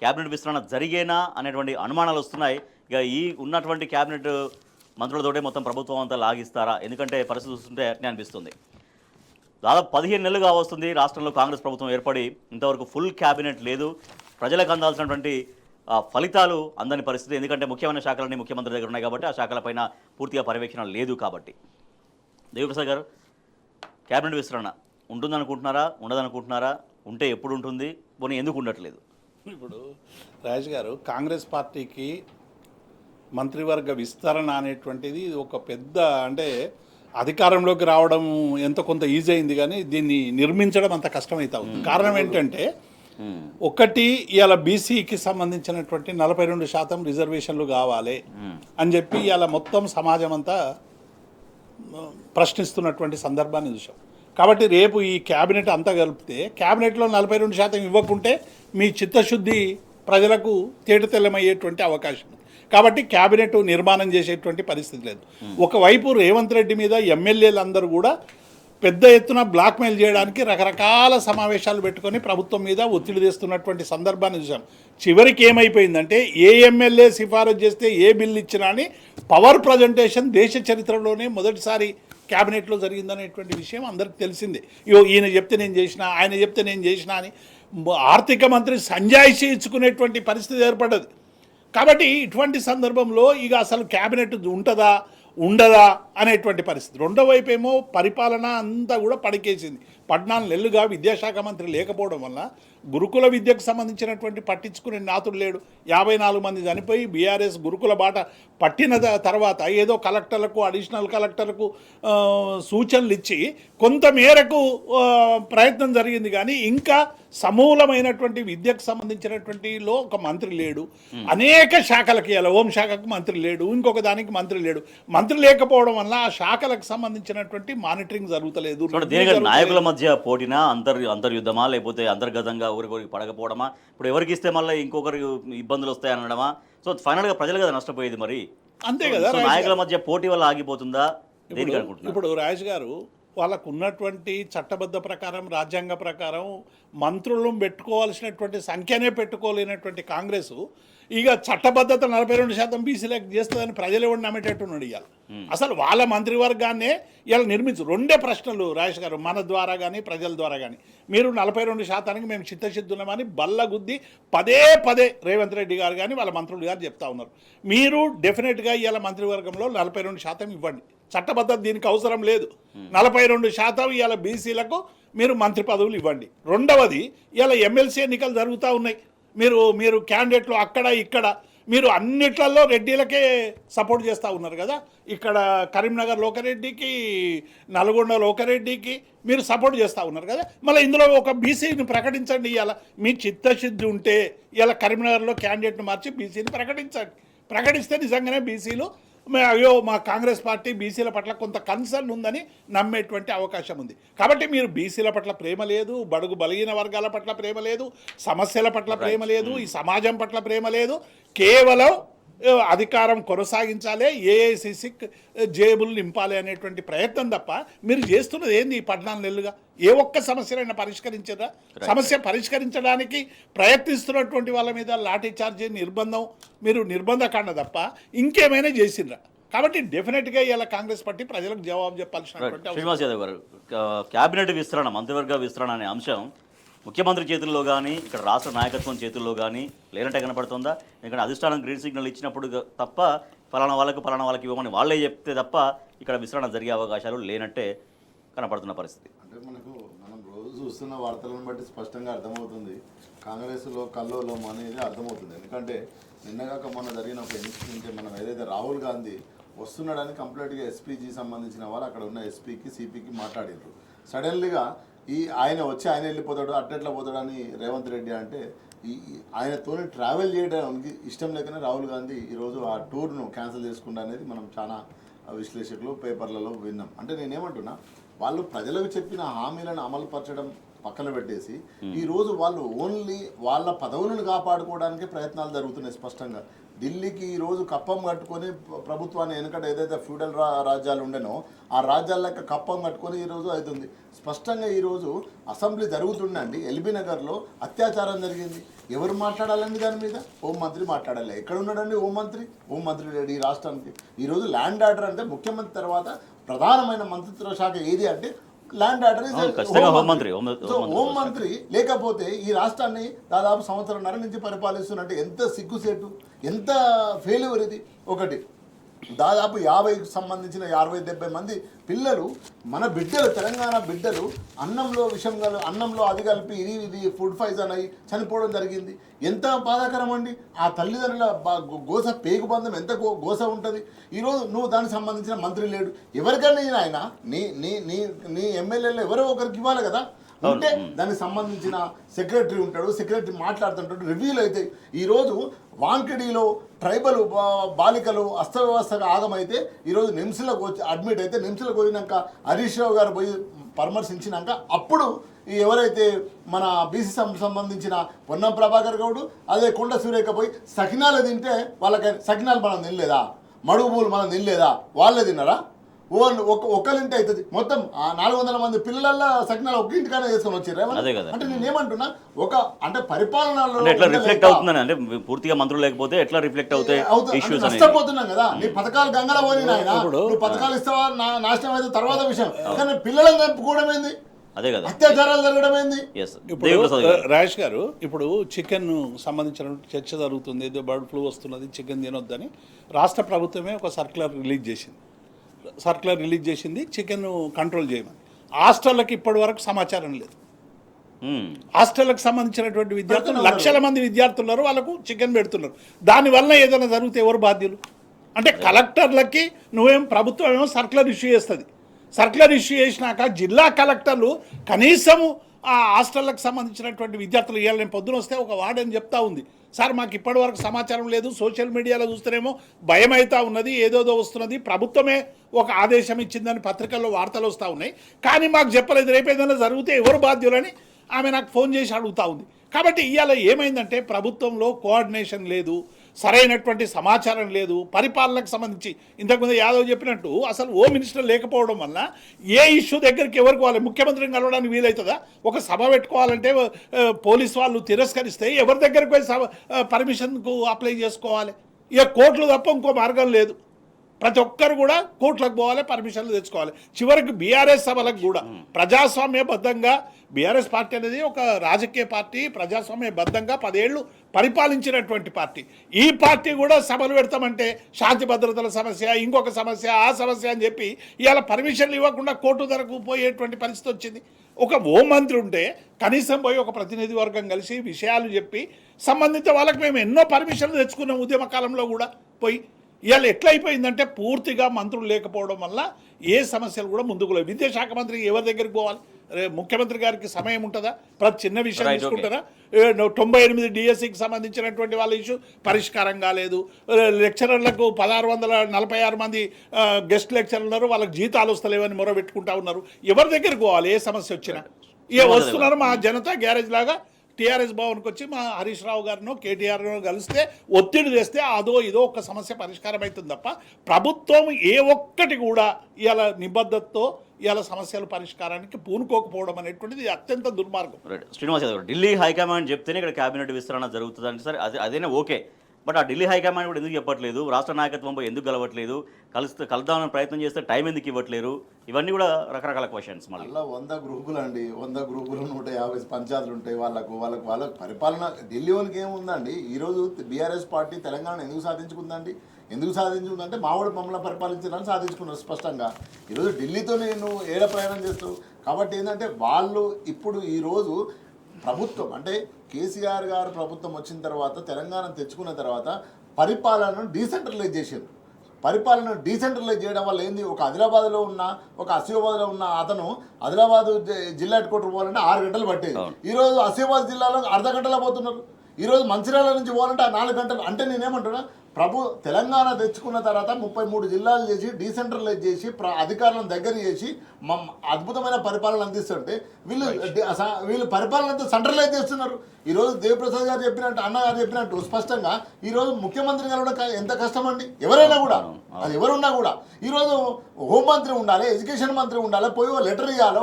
క్యాబినెట్ విస్తరణ జరిగేనా అనేటువంటి అనుమానాలు వస్తున్నాయి. ఇక ఈ ఉన్నటువంటి క్యాబినెట్ మంత్రులతోటే మొత్తం ప్రభుత్వం అంతా లాగిస్తారా? ఎందుకంటే పరిస్థితి చూస్తుంటే అట్నే అనిపిస్తుంది. దాదాపు 15 నెలలుగా వస్తుంది రాష్ట్రంలో కాంగ్రెస్ ప్రభుత్వం ఏర్పడి, ఇంతవరకు ఫుల్ క్యాబినెట్ లేదు. ప్రజలకు అందాల్సినటువంటి ఫలితాలు అందని పరిస్థితి. ఎందుకంటే ముఖ్యమైన శాఖలన్నీ ముఖ్యమంత్రి దగ్గర ఉన్నాయి కాబట్టి ఆ శాఖలపైన పూర్తిగా పర్యవేక్షణ లేదు కాబట్టి. దేవిప్రసాద్ గారు, క్యాబినెట్ విస్తరణ ఉంటుందనుకుంటున్నారా, ఉండదనుకుంటున్నారా? ఉంటే ఎప్పుడు ఉంటుంది, పోనీ ఎందుకు ఉండట్లేదు? ఇప్పుడు రాజు గారు, కాంగ్రెస్ పార్టీకి మంత్రివర్గ విస్తరణ అనేటువంటిది ఒక పెద్ద, అంటే అధికారంలోకి రావడం ఎంత కొంత ఈజీ అయింది కానీ దీన్ని నిర్మించడం అంత కష్టమైతా ఉంది. కారణం ఏంటంటే, ఒకటి ఇవాళ బీసీకి సంబంధించినటువంటి 42% రిజర్వేషన్లు కావాలి అని చెప్పి ఇవాళ మొత్తం సమాజం అంతా ప్రశ్నిస్తున్నటువంటి సందర్భాన్ని చూసాం. కాబట్టి రేపు ఈ క్యాబినెట్ అంతా కలిపితే క్యాబినెట్లో 42% ఇవ్వకుంటే మీ చిత్తశుద్ధి ప్రజలకు తేటతెల్లమయ్యేటువంటి అవకాశం ఉంది. కాబట్టి క్యాబినెట్ నిర్మాణం చేసేటువంటి పరిస్థితి లేదు. ఒకవైపు రేవంత్ రెడ్డి మీద ఎమ్మెల్యేలు అందరూ కూడా పెద్ద ఎత్తున బ్లాక్మెయిల్ చేయడానికి రకరకాల సమావేశాలు పెట్టుకొని ప్రభుత్వం మీద ఒత్తిడి తెస్తున్నటువంటి సందర్భాన్ని చూసాం. చివరికి ఏమైపోయిందంటే, ఏ ఎమ్మెల్యే సిఫారసు చేస్తే ఏ బిల్లు ఇచ్చినా అని పవర్ ప్రజెంటేషన్ దేశ చరిత్రలోనే మొదటిసారి క్యాబినెట్లో జరిగిందనేటువంటి విషయం అందరికి తెలిసిందే. ఈయన చెప్తే నేను చేసిన, ఆయన చెప్తే నేను చేసిన అని ఆర్థిక మంత్రి సంజాయిషి ఇచ్చుకునేటువంటి పరిస్థితి ఏర్పడ్డది. కాబట్టి ఇటువంటి సందర్భంలో ఇక అసలు క్యాబినెట్ ఉంటుందా ఉండదా అనేటువంటి పరిస్థితి. రెండో వైపు ఏమో పరిపాలన అంతా కూడా పడికేసింది. 14 నెలలుగా విద్యాశాఖ మంత్రి లేకపోవడం వల్ల గురుకుల విద్యకు సంబంధించినటువంటి పట్టించుకునే నాతుడు లేడు. 54 మంది చనిపోయి బీఆర్ఎస్ గురుకుల బాట పట్టిన తర్వాత ఏదో కలెక్టర్లకు, అడిషనల్ కలెక్టర్లకు సూచనలు ఇచ్చి కొంతమేరకు ప్రయత్నం జరిగింది. కానీ ఇంకా సమూలమైనటువంటి విద్యకు సంబంధించినటువంటిలో ఒక మంత్రి లేడు. అనేక శాఖలకి, ఇలా హోంశాఖకు మంత్రి లేడు, ఇంకొక దానికి మంత్రి లేడు. మంత్రి లేకపోవడం వల్ల ఆ శాఖలకు సంబంధించినటువంటి మానిటరింగ్ జరుగుతలేదు. నాయకుల మధ్య పోటీనా, అంతర్యుద్ధమా, లేకపోతే అంతర్గతంగా ఊరికి పడకపోవడమా? ఇప్పుడు ఎవరికి ఇస్తే మళ్ళీ ఇంకొకరికి ఇబ్బందులు వస్తాయి అనడమా? సో ఫైనల్గా ప్రజలు కదా నష్టపోయేది. మరి అంతే కదా, నాయకుల మధ్య పోటీ వల్ల ఆగిపోతుందా? దేనికి అనుకుంటున్నారు? ఇప్పుడు రాజు గారు, వాళ్ళకు ఉన్నటువంటి చట్టబద్ధ ప్రకారం, రాజ్యాంగ ప్రకారం మంత్రులను పెట్టుకోవాల్సినటువంటి సంఖ్యనే పెట్టుకోలేనటువంటి కాంగ్రెస్ ఇక చట్టబద్ధత 42% బీసీలకు చేస్తుందని ప్రజలు ఎవరు నమ్మేటట్టున్నాడు. ఇవాళ అసలు వాళ్ళ మంత్రివర్గాన్నే ఇలా నిర్మించు. రెండే ప్రశ్నలు రాజేష్ గారు, మన ద్వారా కానీ ప్రజల ద్వారా కానీ. మీరు 42%కి మేము చిత్తశుద్ధున్నామని బల్లగుద్ది పదే రేవంత్ రెడ్డి గారు కానీ వాళ్ళ మంత్రులు గారు చెప్తా ఉన్నారు. మీరు డెఫినెట్గా ఇవాళ మంత్రివర్గంలో 42% ఇవ్వండి. చట్టబద్ధత దీనికి అవసరం లేదు. 42% ఇవాళ బీసీలకు మీరు మంత్రి పదవులు ఇవ్వండి. రెండవది, ఇవాళ ఎమ్మెల్సీ ఎన్నికలు జరుగుతూ ఉన్నాయి. మీరు క్యాండిడేట్లు అక్కడ ఇక్కడ మీరు అన్నిట్లలో రెడ్డిలకే సపోర్ట్ చేస్తూ ఉన్నారు కదా. ఇక్కడ కరీంనగర్ లోకరెడ్డికి, నల్గొండ లోకరెడ్డికి మీరు సపోర్ట్ చేస్తూ ఉన్నారు కదా. మళ్ళీ ఇందులో ఒక బీసీని ప్రకటించండి. ఇవాళ మీ చిత్తశుద్ధి ఉంటే ఇవాళ కరీంనగర్లో క్యాండిడేట్ను మార్చి బీసీని ప్రకటించండి. ప్రకటిస్తే నిజంగానే బీసీలు అయ్యో మా కాంగ్రెస్ పార్టీ బీసీల పట్ల కొంత కన్సర్న్ ఉందని నమ్మేటువంటి అవకాశం ఉంది. కాబట్టి మీరు బీసీల పట్ల ప్రేమ లేదు, బడుగు బలహీన వర్గాల పట్ల ప్రేమ లేదు, సమస్యల పట్ల ప్రేమ లేదు, ఈ సమాజం పట్ల ప్రేమ లేదు. కేవలం అధికారం కొనసాగించాలి, ఏఐసిసి జేబులు నింపాలి అనేటువంటి ప్రయత్నం తప్ప మీరు చేస్తున్నది ఏంది? ఈ 14 నెలలుగా ఏ ఒక్క సమస్యనైనా పరిష్కరించరా? సమస్య పరిష్కరించడానికి ప్రయత్నిస్తున్నటువంటి వాళ్ళ మీద లాఠీ చార్జీ, నిర్బంధం, మీరు నిర్బంధకాండ తప్ప ఇంకేమైనా చేసిండ్రా? కాబట్టి డెఫినెట్గా ఇలా కాంగ్రెస్ పార్టీ ప్రజలకు జవాబు చెప్పాల్సినటువంటి. శ్రీనివాస్ యాదవ్ గారు, క్యాబినెట్ విస్తరణ, మంత్రివర్గ విస్తరణ అనే అంశం ముఖ్యమంత్రి చేతుల్లో కానీ, ఇక్కడ రాష్ట్ర నాయకత్వం చేతుల్లో కానీ లేనట్టే కనపడుతుందా? ఎందుకంటే అధిష్టానం గ్రీన్ సిగ్నల్ ఇచ్చినప్పుడు తప్ప ఫలానా వాళ్ళకి ఇవ్వమని వాళ్ళే చెప్తే తప్ప ఇక్కడ విస్తరణ జరిగే అవకాశాలు లేనట్టే కనపడుతున్న పరిస్థితి. అంటే మనం రోజు చూస్తున్న వార్తలను బట్టి స్పష్టంగా అర్థమవుతుంది కాంగ్రెస్లో కల్లోలం అనేది అర్థమవుతుంది. ఎందుకంటే నిన్నగాక మొన్న జరిగిన ఒక ఇన్సిడెంట్, మనం ఏదైతే రాహుల్ గాంధీ వస్తున్నాడని కంప్లీట్గా ఎస్పీకి సంబంధించిన వాళ్ళు అక్కడ ఉన్న ఎస్పీకి సిపికి మాట్లాడారు. సడన్లీగా ఆయన వచ్చి ఆయన వెళ్ళిపోతాడు, అట్టెట్లా పోతాడని రేవంత్ రెడ్డి అంటే ఆయనతో ట్రావెల్ చేయడానికి ఇష్టం లేకనే రాహుల్ గాంధీ ఈరోజు ఆ టూర్ను క్యాన్సిల్ చేసుకుంటా అనేది మనం చాలా విశ్లేషకులు పేపర్లలో విన్నాం. అంటే నేనేమంటున్నా, వాళ్ళు ప్రజలకు చెప్పిన హామీలను అమలు పరచడం పక్కన పెట్టేసి ఈ రోజు వాళ్ళు ఓన్లీ వాళ్ళ పదవులను కాపాడుకోవడానికి ప్రయత్నాలు జరుగుతున్నాయి స్పష్టంగా. ఢిల్లీకి ఈ రోజు కప్పం కట్టుకొని ప్రభుత్వాన్ని వెనకట ఏదైతే ఫ్యూడల్ రాజ్యాలు ఉండేనో ఆ రాజ్యాల లెక్క కప్పం కట్టుకొని ఈరోజు అవుతుంది. స్పష్టంగా ఈరోజు అసెంబ్లీ జరుగుతుందండి, ఎల్బీ నగర్లో అత్యాచారం జరిగింది. ఎవరు మాట్లాడాలండి దాని మీద? హోంమంత్రి మాట్లాడాలి. ఎక్కడ ఉన్నాడండి హోంమంత్రి? హోంమంత్రి లేడు ఈ రాష్ట్రానికి. ఈరోజు ల్యాండ్ ఆర్డర్ అంటే ముఖ్యమంత్రి తర్వాత ప్రధానమైన మంత్రిత్వ శాఖ ఏది అంటే ల్యాండ్ ఆర్డర్ హోంమంత్రి. లేకపోతే ఈ రాష్ట్రాన్ని దాదాపు సంవత్సరంన్నర నుంచి పరిపాలిస్తున్నట్టు ఎంత సిగ్గుసేటు, ఎంత ఫెయిల్యూర్ ఇది. ఒకటి దాదాపు 50కి సంబంధించిన 60-70 మంది పిల్లలు మన బిడ్డలు, తెలంగాణ బిడ్డలు అన్నంలో అన్నంలో అది కలిపి ఇది ఫుడ్ పాయిజన్ అయ్యి చనిపోవడం జరిగింది. ఎంత బాధాకరం అండి. ఆ తల్లిదండ్రుల గోస పేగుబంధం ఎంత గోస ఉంటుంది. ఈరోజు నువ్వు దానికి సంబంధించిన మంత్రి లేడు. ఎవరికైనా ఆయన నీ ఎమ్మెల్యేలు ఎవరో ఒకరికి ఇవ్వాలి కదా. ఉంటే దానికి సంబంధించిన సెక్రటరీ ఉంటాడు, సెక్రటరీ మాట్లాడుతుంటాడు, రివ్యూలు అవుతాయి. ఈరోజు వాంకిడిలో ట్రైబల్ బాలికలు అస్తవ్యవస్థగా ఆగమైతే ఈరోజు నిమ్స్లకు వచ్చి అడ్మిట్ అయితే నిమ్స్లకు పోయినాక హరీష్ రావు గారు పోయి పరామర్శించినాక అప్పుడు ఎవరైతే మన బీసీ సంబంధించిన పొన్నం ప్రభాకర్ గౌడు అదే కొండ సురేఖ పోయి సకినాలు తింటే వాళ్ళకి సకినాలు మనం తినలేదా, మడుగుబూలు మనం తినలేదా, వాళ్ళే తిన్నారా? ఒక్కరింటి అవుతుంది. మొత్తం 400 మంది పిల్లల సకినాలు ఒక్క ఇంటికైనా చేసుకొని వచ్చారు. అంటే నేనేమంటున్నా, అంటే పరిపాలనలో పూర్తిగా మంత్రులు లేకపోతే ఎట్లా రిఫ్లెక్ట్ అవుతాయి నష్టపోతున్నాం కదా. నీ పథకాలు గంగల పోయి ఆయన నువ్వు పథకాలు ఇస్తావా నాశనం అయితే తర్వాత విషయం, కానీ పిల్లలను చంపుకోవడం ఏంది, అదే కదా అత్యాచారాలు జరగడం ఏంది. ఇప్పుడు రాజేష్ గారు, ఇప్పుడు చికెన్ సంబంధించిన చర్చ జరుగుతుంది, ఏదో బర్డ్ ఫ్లూ వస్తున్నది, చికెన్ తినొద్దని రాష్ట్ర ప్రభుత్వమే ఒక సర్క్యులర్ రిలీజ్ చేసింది చికెన్ కంట్రోల్ చేయమని. హాస్టళ్ళకి ఇప్పటి వరకు సమాచారం లేదు. హాస్టళ్ళకి సంబంధించినటువంటి విద్యార్థులు లక్షల మంది విద్యార్థులు ఉన్నారు, వాళ్ళకు చికెన్ పెడుతున్నారు. దానివల్ల ఏదైనా జరిగితే ఎవరు బాధ్యులు? అంటే కలెక్టర్లకి నువ్వేం ప్రభుత్వం ఏమో సర్క్యులర్ ఇష్యూ చేస్తుంది. సర్క్యులర్ ఇష్యూ చేసినాక జిల్లా కలెక్టర్లు కనీసము ఆ హాస్టళ్ళకి సంబంధించినటువంటి విద్యార్థులు ఇవాళ నేను పొద్దున వస్తే ఒక వార్డెన్ చెప్తా ఉంది, సార్ మాకు ఇప్పటి వరకు సమాచారం లేదు, సోషల్ మీడియాలో చూస్తేనేమో భయం అవుతా ఉన్నది, ఏదోదో వస్తున్నది, ప్రభుత్వమే ఒక ఆదేశం ఇచ్చిందని పత్రికల్లో వార్తలు వస్తూ ఉన్నాయి, కానీ మాకు చెప్పలేదు, రేపు ఏదైనా జరిగితే ఎవరు బాధ్యులని ఆమె నాకు ఫోన్ చేసి అడుగుతూ ఉంది. కాబట్టి ఇవాళ ఏమైందంటే ప్రభుత్వంలో కోఆర్డినేషన్ లేదు, సరైనటువంటి సమాచారం లేదు. పరిపాలనకు సంబంధించి ఇంతకుముందు యాదవ్ చెప్పినట్టు అసలు ఓ మినిస్టర్ లేకపోవడం వల్ల ఏ ఇష్యూ దగ్గరికి ఎవరికి వాళ్ళు ముఖ్యమంత్రిని కలవడానికి వీలవుతుందా? ఒక సభ పెట్టుకోవాలంటే పోలీస్ వాళ్ళు తిరస్కరిస్తే ఎవరి దగ్గరికి పోయి పర్మిషన్కు అప్లై చేసుకోవాలి? ఇక కోర్టులు తప్ప ఇంకో మార్గం లేదు. ప్రతి ఒక్కరు కూడా కోర్టులకు పోవాలి, పర్మిషన్లు తెచ్చుకోవాలి. చివరికి బీఆర్ఎస్ సభలకు కూడా ప్రజాస్వామ్యబద్ధంగా, బీఆర్ఎస్ పార్టీ అనేది ఒక రాజకీయ పార్టీ, ప్రజాస్వామ్యబద్ధంగా 10 ఏళ్ళు పరిపాలించినటువంటి పార్టీ. ఈ పార్టీ కూడా సభలు పెడతామంటే శాంతి భద్రతల సమస్య, ఇంకొక సమస్య, ఆ సమస్య అని చెప్పి ఇవాళ పర్మిషన్లు ఇవ్వకుండా కోర్టు ధరకు పోయేటువంటి పరిస్థితి వచ్చింది. ఒక హోంమంత్రి ఉంటే కనీసం పోయి ఒక ప్రతినిధి వర్గం కలిసి విషయాలు చెప్పి సంబంధిత వాళ్ళకి మేము ఎన్నో పర్మిషన్లు తెచ్చుకున్నాం ఉద్యమ కాలంలో కూడా పోయి. ఇవాళ ఎట్లయిపోయిందంటే పూర్తిగా మంత్రులు లేకపోవడం వల్ల ఏ సమస్యలు కూడా ముందుకు లేవు. విద్యాశాఖ మంత్రి ఎవరి దగ్గరికి పోవాలి? ముఖ్యమంత్రి గారికి సమయం ఉంటుందా? ప్రతి చిన్న విషయం తీసుకుంటారా? 98 డిఎస్సికి సంబంధించినటువంటి వాళ్ళ ఇష్యూ పరిష్కారం కాలేదు. లెక్చరర్లకు 1646 మంది గెస్ట్ లెక్చరర్లు ఉన్నారు, వాళ్ళకి జీతాలు వస్తలేవని మొర పెట్టుకుంటా ఉన్నారు. ఎవరి దగ్గరికి పోవాలి ఏ సమస్య వచ్చినా? ఇక వస్తున్నారు మా జనతా గ్యారేజ్ లాగా టీఆర్ఎస్ భవన్కి వచ్చి మా హరీష్ రావు గారినో కేటీఆర్నో కలిస్తే ఒత్తిడి తెస్తే అదో ఇదో ఒక సమస్య పరిష్కారం అవుతుంది తప్ప ప్రభుత్వం ఏ ఒక్కటి కూడా ఇవాళ నిబద్ధతతో ఇవాళ సమస్యల పరిష్కారానికి పూనుకోకపోవడం అనేటువంటిది అత్యంత దుర్మార్గం. శ్రీనివాస్ యాదవ్, ఢిల్లీ హైకమాండ్ చెప్తేనే ఇక్కడ కేబినెట్ విస్తరణ జరుగుతుందంటే సరే అదేనే ఓకే, బట్ ఆ ఢిల్లీ హైకమాండ్ కూడా ఎందుకు చెప్పట్లేదు? రాష్ట్ర నాయకత్వంపై ఎందుకు కలవట్లేదు? కలుద్దామని ప్రయత్నం చేస్తే టైం ఎందుకు ఇవ్వట్లేరు? ఇవన్నీ కూడా రకరకాల క్వశ్చన్స్. మళ్ళీ 100 గ్రూపులు అండి, 100 గ్రూపులు 150 పంచాయతీలు ఉంటాయి. వాళ్ళకు పరిపాలన ఢిల్లీకి ఏముందండి? ఈరోజు బీఆర్ఎస్ పార్టీ తెలంగాణ ఎందుకు సాధించుకుందండి? ఎందుకు సాధించుకుందంటే మావాడు మమ్మల్ని పరిపాలించాలని సాధించుకున్నారు స్పష్టంగా. ఈరోజు ఢిల్లీతో నేను ఏడ ప్రయాణం చేస్తావు కాబట్టి ఏంటంటే వాళ్ళు ఇప్పుడు ఈరోజు ప్రభుత్వం అంటే కేసీఆర్ గారు ప్రభుత్వం వచ్చిన తర్వాత తెలంగాణ తెచ్చుకున్న తర్వాత పరిపాలనను డీసెంట్రలైజ్ చేశారు. పరిపాలన డీసెంట్రలైజ్ చేయడం వల్ల ఏంది, ఒక ఆదిలాబాద్లో ఉన్న ఒక ఆసిఫాబాద్లో ఉన్న అతను ఆదిలాబాద్ జిల్లా హెడ్ క్వార్టర్ పోవాలంటే 6 గంటలు పట్టేది. ఈరోజు ఆసిఫాబాద్ జిల్లాలో అర్ధ గంటలో పోతున్నారు. ఈరోజు మంచిర్యాల నుంచి పోవాలంటే 4 గంటలు. అంటే నేనేమంటున్నా, తెలంగాణ తెచ్చుకున్న తర్వాత 33 జిల్లాలు చేసి డీసెంట్రలైజ్ చేసి అధికారులను దగ్గర చేసి అద్భుతమైన పరిపాలన అందిస్తుంటే వీళ్ళు పరిపాలన అంతా సెంట్రలైజ్ చేస్తున్నారు. ఈరోజు దేవిప్రసాద్ గారు చెప్పినట్టు, అన్నగారు చెప్పినట్టు స్పష్టంగా ఈరోజు ముఖ్యమంత్రి గారు కూడా ఎంత కష్టం అండి, ఎవరైనా కూడా, అది ఎవరున్నా కూడా. ఈరోజు హోంమంత్రి ఉండాలి, ఎడ్యుకేషన్ మంత్రి ఉండాలి, పోయి లెటర్ ఇవ్వాలి,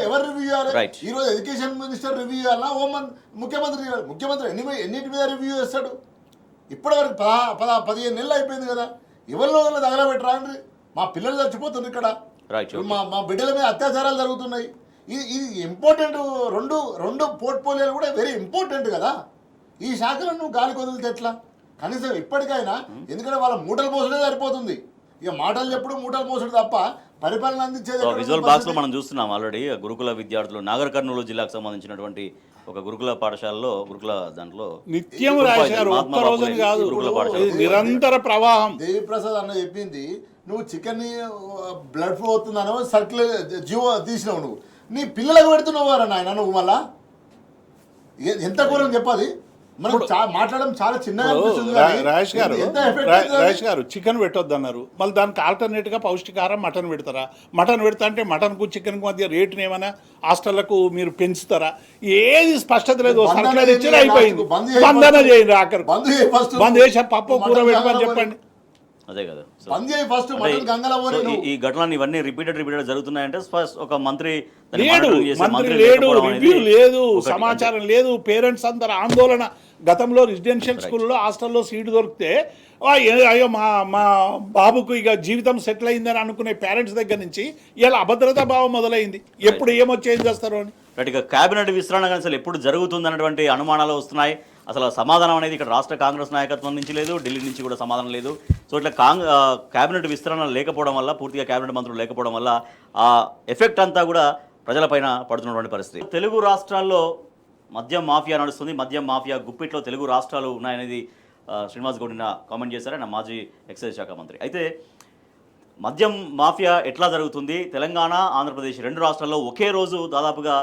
ఎవరు రివ్యూ చేయాలి? ఈరోజు ఎడ్యుకేషన్ మినిస్టర్ రివ్యూ చేయాలా, ముఖ్యమంత్రి ఎన్నిటి మీద రివ్యూ చేస్తాడు? ఇప్పటివరకు 15 నెలలు అయిపోయింది కదా, ఎవరిలో తగలబెట్టరా అండి? మా పిల్లలు చచ్చిపోతుంది ఇక్కడ, మా బిడ్డల మీద అత్యాచారాలు జరుగుతున్నాయి. ఇది ఇంపార్టెంట్, రెండు పోర్ట్ఫోలియోలు కూడా వెరీ ఇంపార్టెంట్ కదా. ఈ శాఖలను నువ్వు గాలికి వదిలితే ఎట్లా? కనీసం ఇప్పటికైనా, ఎందుకంటే వాళ్ళ మూటలు మోసడే సరిపోతుంది. ఇక మాటలు చెప్పుడు మూటలు మోసడు తప్ప పరిపాలన అందించేది. విజువల్ బాక్స్ లో మనం చూస్తున్నాం ఆల్రెడీ గురుకుల విద్యార్థులు నాగర్ కర్నూలు జిల్లాకు సంబంధించినటువంటి ఒక గురుకుల పాఠశాలలో దాంట్లో నిత్యం రాశారు, ఒక్క రోజుని కాదు, నిరంతర ప్రవాహం. దేవిప్రసాద్ అన్న చెప్పింది, నువ్వు చికెన్ బ్లడ్ ఫ్లో అవుతుందనో సర్క్యులర్ జీవో తీసినావు, నువ్వు నీ పిల్లలకు పెడుతున్నావు వారా నాయన, నువ్వు మళ్ళా ఎంత ఘోరం చెప్పాలి. మనం మాట్లాడడం చాలా చిన్నగా. రాజేష్ గారు చికెన్ పెట్టొద్దు అన్నారు, మళ్ళీ దానికి ఆల్టర్నేట్ గా పౌష్టికాహారం మటన్ పెడతారా? మటన్ పెడతా అంటే మటన్ కు చికెన్ కు మధ్య రేటుని ఏమైనా హాస్టళ్లకు మీరు పెంచుతారా? ఏది స్పష్టత లేదు. సర్కులర్ ఇచ్చారు, అయిపోయింది. బంధన చేయండి, ఆఖరు బంద్ చేసి పప్పు కూర పెట్టమని చెప్పండి. అదే కదా ఈ ఘటనలు ఇవన్నీ రిపీటెడ్ జరుగుతున్నాయంటే ఒక మంత్రి లేడు, రివ్యూ లేదు, సమాచారం లేదు. పేరెంట్స్ అందరు ఆందోళన. గతంలో రెసిడెన్షియల్ స్కూల్లో హాస్టల్లో సీటు దొరికితే అయ్యో మా బాబుకు ఇక జీవితం సెటిల్ అయిందని అనుకునే పేరెంట్స్ దగ్గర నుంచి ఇలా అభద్రతా భావం మొదలైంది. ఎప్పుడు ఏమొచ్చి ఏం చేస్తారు అని. ఇక కేబినెట్ విస్తరణ అసలు ఎప్పుడు జరుగుతుంది అన్నటువంటి అనుమానాలు వస్తున్నాయి. అసలు సమాధానం అనేది ఇక్కడ రాష్ట్ర కాంగ్రెస్ నాయకత్వం నుంచి లేదు, ఢిల్లీ నుంచి కూడా సమాధానం లేదు. సో ఇట్లా కేబినెట్ విస్తరణ లేకపోవడం వల్ల, పూర్తిగా కేబినెట్ మంత్రులు లేకపోవడం వల్ల ఆ ఎఫెక్ట్ అంతా కూడా ప్రజలపైన పడుతున్నటువంటి పరిస్థితి. తెలుగు రాష్ట్రాల్లో మద్యం మాఫియా నడుస్తుంది, మద్యం మాఫియా గుప్పిట్లో తెలుగు రాష్ట్రాలు ఉన్నాయనేది శ్రీనివాస్ గౌడ్ కామెంట్ చేశారు, ఆయన మాజీ ఎక్సైజ్ శాఖ మంత్రి. అయితే మద్యం మాఫియా ఎట్లా జరుగుతుంది? తెలంగాణ, ఆంధ్రప్రదేశ్ రెండు రాష్ట్రాల్లో ఒకే రోజు దాదాపుగా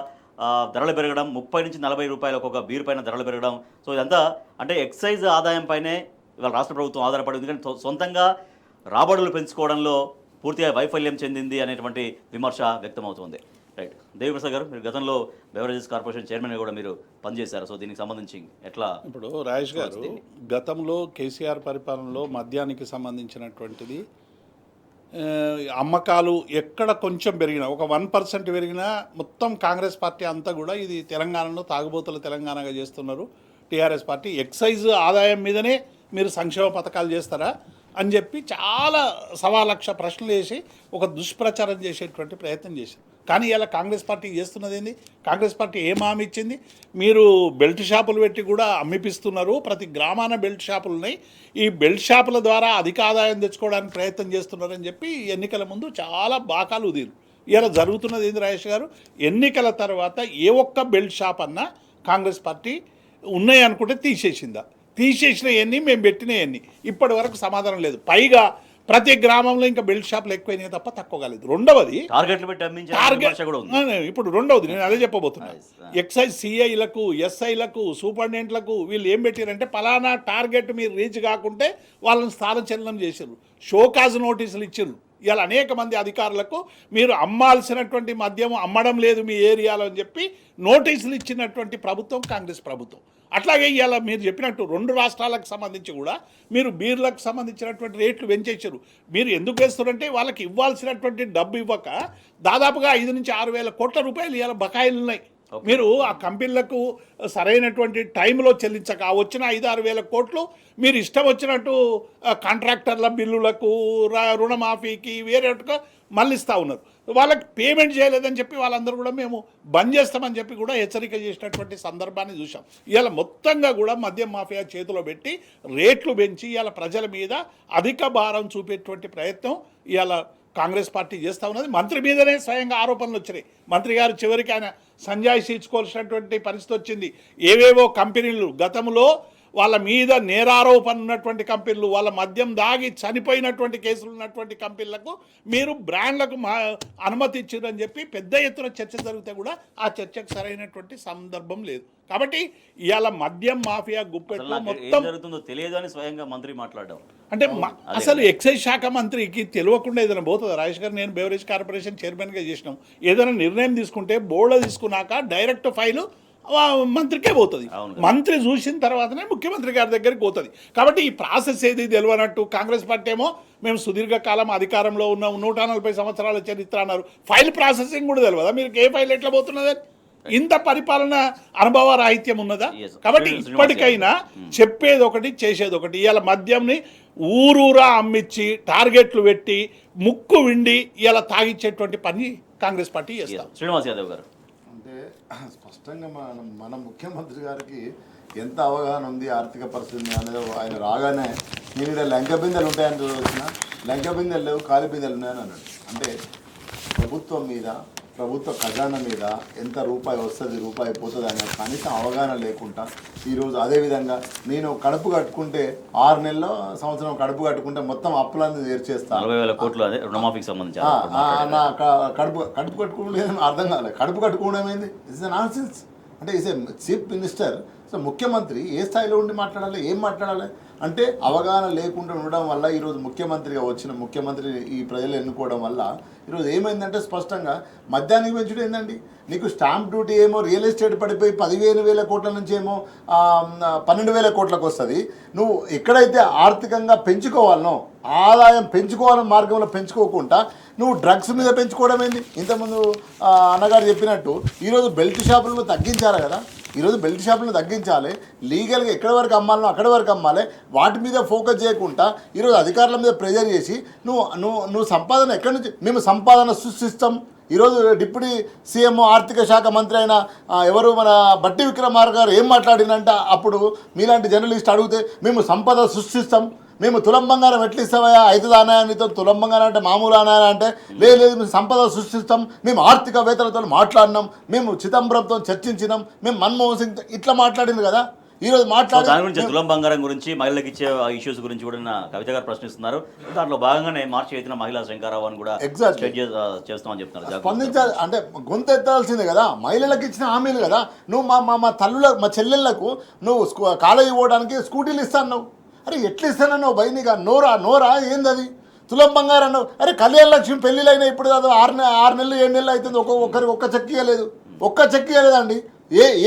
ధరలు పెరగడం, 30 నుంచి 40 రూపాయలు ఒక్కొక్క బీర్ పైన ధరలు పెరగడం. సో ఇదంతా అంటే ఎక్సైజ్ ఆదాయం పైనే ఇవాళ రాష్ట్ర ప్రభుత్వం ఆధారపడింది. కానీ సొంతంగా రాబడులు పెంచుకోవడంలో పూర్తిగా వైఫల్యం చెందింది అనేటువంటి విమర్శ వ్యక్తమవుతోంది. రైట్, దేవిప్రసాద్ గారు, మీరు గతంలో బెవరేజెస్ కార్పొరేషన్ చైర్మన్గా కూడా మీరు పనిచేశారు. సో దీనికి సంబంధించి ఎట్లా? ఇప్పుడు రాజేష్ గారు, గతంలో కేసీఆర్ పరిపాలనలో మద్యానికి సంబంధించినటువంటిది అమ్మకాలు ఎక్కడ కొంచెం పెరిగినా, ఒక 1% పెరిగినా మొత్తం కాంగ్రెస్ పార్టీ అంతా కూడా ఇది తెలంగాణలో తాగుబోతుల తెలంగాణగా చేస్తున్నారు, టీఆర్ఎస్ పార్టీ ఎక్సైజ్ ఆదాయం మీదనే మీరు సంక్షేమ పథకాలు చేస్తారా అని చెప్పి చాలా 1,00,000 ప్రశ్నలు వేసి ఒక దుష్ప్రచారం చేసేటువంటి ప్రయత్నం చేశారు. కానీ ఇలా కాంగ్రెస్ పార్టీ చేస్తున్నది ఏంది? కాంగ్రెస్ పార్టీ ఏం హామీ ఇచ్చింది? మీరు బెల్ట్ షాపులు పెట్టి కూడా అమ్మిపిస్తున్నారు, ప్రతి గ్రామాన బెల్ట్ షాపులు ఉన్నాయి, ఈ బెల్ట్ షాపుల ద్వారా అధిక ఆదాయం తెచ్చుకోవడానికి ప్రయత్నం చేస్తున్నారని చెప్పి ఎన్నికల ముందు చాలా బాకాలు ఉదీరు. ఇలా జరుగుతున్నది ఏంది రాజేష్ గారు? ఎన్నికల తర్వాత ఏ ఒక్క బెల్ట్ షాప్ అన్నా కాంగ్రెస్ పార్టీ ఉన్నాయి అనుకుంటే తీసేసిందా? తీసేసినవన్నీ మేము పెట్టినవన్నీ ఇప్పటి వరకు సమాధానం లేదు. పైగా ప్రతి గ్రామంలో ఇంకా బెల్ట్ షాపులు ఎక్కువైనాయి తప్ప తక్కువ కాలేదు. రెండవది ఇప్పుడు రెండవది నేను అదే చెప్పబోతున్నాను. ఎక్సైజ్ సిఐలకు, ఎస్ఐలకు, సూపరింటెండెంట్లకు వీళ్ళు ఏం పెట్టారంటే పలానా టార్గెట్ మీరు రీచ్ కాకుంటే వాళ్ళని స్థానచలనం చేశారు, షోకాజ్ నోటీసులు ఇచ్చారు. ఇలా అనేక మంది అధికారులకు మీరు అమ్మాల్సినటువంటి మద్యం అమ్మడం లేదు మీ ఏరియాలో అని చెప్పి నోటీసులు ఇచ్చినటువంటి ప్రభుత్వం కాంగ్రెస్ ప్రభుత్వం. అట్లాగే ఇవాళ మీరు చెప్పినట్టు రెండు రాష్ట్రాలకు సంబంధించి కూడా మీరు బీర్లకు సంబంధించినటువంటి రేట్లు పెంచేశారు. మీరు ఎందుకు వేస్తారంటే వాళ్ళకి ఇవ్వాల్సినటువంటి డబ్బు ఇవ్వక దాదాపుగా 5 నుంచి 6 వేల కోట్ల రూపాయలు ఇవాళ బకాయిలు ఉన్నాయి. మీరు ఆ కంపెనీలకు సరైనటువంటి టైంలో చెల్లించక వచ్చిన 5-6 వేల కోట్లు మీరు ఇష్టం వచ్చినట్టు కాంట్రాక్టర్ల బిల్లులకు, రుణమాఫీకి వేరేట్టుగా మళ్ళిస్తూ ఉన్నారు. వాళ్ళకి పేమెంట్ చేయలేదని చెప్పి వాళ్ళందరూ కూడా మేము బంద్ చేస్తామని చెప్పి కూడా హెచ్చరిక చేసినటువంటి సందర్భాన్ని చూసాం. ఇవాళ మొత్తంగా కూడా మద్యం మాఫియా చేతిలో పెట్టి రేట్లు పెంచి ఇవాళ ప్రజల మీద అధిక భారం చూపేటువంటి ప్రయత్నం ఇవాళ కాంగ్రెస్ పార్టీ చేస్తూ ఉన్నది. మంత్రి మీదనే స్వయంగా ఆరోపణలు వచ్చినాయి. మంత్రి గారు చివరికి ఆయన సంజాయిషి ఇచ్చుకోవాల్సినటువంటి పరిస్థితి వచ్చింది. ఏవేవో కంపెనీలు గతంలో వాళ్ళ మీద నేరారోపణ ఉన్నటువంటి కంపెనీలు, వాళ్ళ మద్యం దాగి చనిపోయినటువంటి కేసులు ఉన్నటువంటి కంపెనీలకు మీరు బ్రాండ్లకు అనుమతి ఇచ్చారని చెప్పి పెద్ద ఎత్తున చర్చ జరిగితే కూడా ఆ చర్చకు సరైనటువంటి సందర్భం లేదు. కాబట్టి ఇవాళ మద్యం మాఫియా గుప్పెట్లో మొత్తం జరుగుతుందో తెలియదు అని స్వయంగా మంత్రి మాట్లాడడం అంటే అసలు ఎక్సైజ్ శాఖ మంత్రికి తెలియకుండా ఏదైనా పోతుంది. రాజేష్ గారు, నేను బెవరేజ్ కార్పొరేషన్ చైర్మన్గా చేసినాం. ఏదైనా నిర్ణయం తీసుకుంటే బోర్డులో తీసుకున్నాక డైరెక్ట్ ఫైలు మంత్రికే పోతుంది. మంత్రి చూసిన తర్వాతనే ముఖ్యమంత్రి గారి దగ్గరికి పోతుంది. కాబట్టి ఈ ప్రాసెస్ ఏది తెలియనట్టు కాంగ్రెస్ పార్టీ ఏమో మేము సుదీర్ఘకాలం అధికారంలో ఉన్నాం, 140 సంవత్సరాల చరిత్ర అన్నారు. ఫైల్ ప్రాసెసింగ్ కూడా తెలియదా మీరు? ఏ ఫైల్ ఎట్లా పోతున్నది? ఇంత పరిపాలన అనుభవ రాహిత్యం ఉన్నదా? కాబట్టి ఇప్పటికైనా చెప్పేది ఒకటి, చేసేది ఒకటి. ఇవాళ మద్యంని ఊరూరా అమ్మిచ్చి టార్గెట్లు పెట్టి ముక్కు విండి ఇలా తాగిచ్చేటువంటి పని కాంగ్రెస్ పార్టీ చేస్తాం. శ్రీనివాస్ యాదవ్ గారు, అంటే స్పష్టంగా మన ముఖ్యమంత్రి గారికి ఎంత అవగాహన ఉంది ఆర్థిక పరిస్థితి అనేది. ఆయన రాగానే నేను ఇక్కడ లంక బిందెలు ఉంటాయని వచ్చిన లంక బిందెలు లేవు, ఖాళీ బిందెలు ఉన్నాయని అన్నాడు. అంటే ప్రభుత్వం మీద, ప్రభుత్వ ఖజానా మీద ఎంత రూపాయి వస్తుంది, రూపాయి పోతుంది అనే కనీసం అవగాహన లేకుండా ఈరోజు అదేవిధంగా నేను కడుపు కట్టుకుంటే 6 నెలల్లో సంవత్సరం కడుపు కట్టుకుంటే మొత్తం అప్పులన్నీ తీర్చేస్తాను, 40,000 కోట్లు అదే రుణమాఫీకి సంబంధించి నా కడుపు కట్టుకోవడం అర్థం కాలేదు. కడుపు కట్టుకోవడం ఏంది? It's nonsense. అంటే is a chief minister. So ముఖ్యమంత్రి ఏ స్థాయిలో ఉండి మాట్లాడాలి, ఏం మాట్లాడాలి అంటే అవగాహన లేకుండా ఉండడం వల్ల ఈరోజు ముఖ్యమంత్రిగా వచ్చిన ముఖ్యమంత్రి ఈ ప్రజలు ఎన్నుకోవడం వల్ల ఈరోజు ఏమైందంటే స్పష్టంగా మద్యానికి పెంచుడు ఏందండి? నీకు స్టాంప్ డ్యూటీ ఏమో రియల్ ఎస్టేట్ పడిపోయి 15,000 కోట్ల నుంచి ఏమో 12,000 కోట్లకు వస్తుంది. నువ్వు ఎక్కడైతే ఆర్థికంగా పెంచుకోవాలనో, ఆదాయం పెంచుకోవాలని మార్గంలో పెంచుకోకుండా నువ్వు డ్రగ్స్ మీద పెంచుకోవడం ఏంది? ఇంతకుముందు అన్నగారు చెప్పినట్టు ఈరోజు బెల్ట్ షాపులను తగ్గించాలి కదా. ఈరోజు బెల్ట్ షాపులను తగ్గించాలి, లీగల్గా ఎక్కడి వరకు అమ్మాలనో అక్కడి వరకు అమ్మాలి. వాటి మీద ఫోకస్ చేయకుండా ఈరోజు అధికారుల మీద ప్రెజర్ చేసి నువ్వు సంపాదన ఎక్కడి నుంచి? మేము సంపాదన సృష్టిస్తాం. ఈరోజు డిప్యూటీ సీఎం ఆర్థిక శాఖ మంత్రి అయిన ఎవరు మన బట్టి విక్రమార్క గారు ఏం మాట్లాడినంటే అప్పుడు మీలాంటి జర్నలిస్ట్ అడిగితే మేము సంపద సృష్టిస్తాం, మేము తులం బంగారం ఎట్లా ఇస్తామయ్యా, 5 ఆనాయానితో తులం బంగారం అంటే మామూలు ఆనాయన అంటే లేదు మేము సంపద సృష్టిస్తాం, మేము ఆర్థికవేత్తలతో మాట్లాడినాం, మేము చిదంబరంతో చర్చించినాం, మేము మన్మోహన్ సింగ్ ఇట్లా మాట్లాడింది కదా. ఈరోజు దాని గురించి తులం బంగారం గురించి మహిళలకు ఇచ్చే ఇష్యూస్ గురించి కూడా కవిత గారు ప్రశ్నిస్తున్నారు. దాంట్లో భాగంగానే మార్చి 8న మహిళా శంకరావు అని కూడా చేస్తామని చెప్తున్నారు. స్పందించాలి అంటే గొంతు ఎత్తాల్సిందే కదా. మహిళలకు ఇచ్చిన హామీలు కదా. నువ్వు మా తల్లుల మా చెల్లెళ్లకు నువ్వు కాలేజీ పోవడానికి స్కూటీలు ఇస్తాను. అరే ఎట్లా ఇస్తానన్నావు బయనిగా? నోరా ఏంది అది? తులం బంగారం అన్నావు. అరే కళ్యాణ లక్ష్మి పెళ్ళిళ్ళైనా ఇప్పుడు కాదు 6 నెలలు 7 నెలలు అవుతుంది, ఒక్కరికి ఒక్క చెక్ ఇవ్వలేదు, అండి.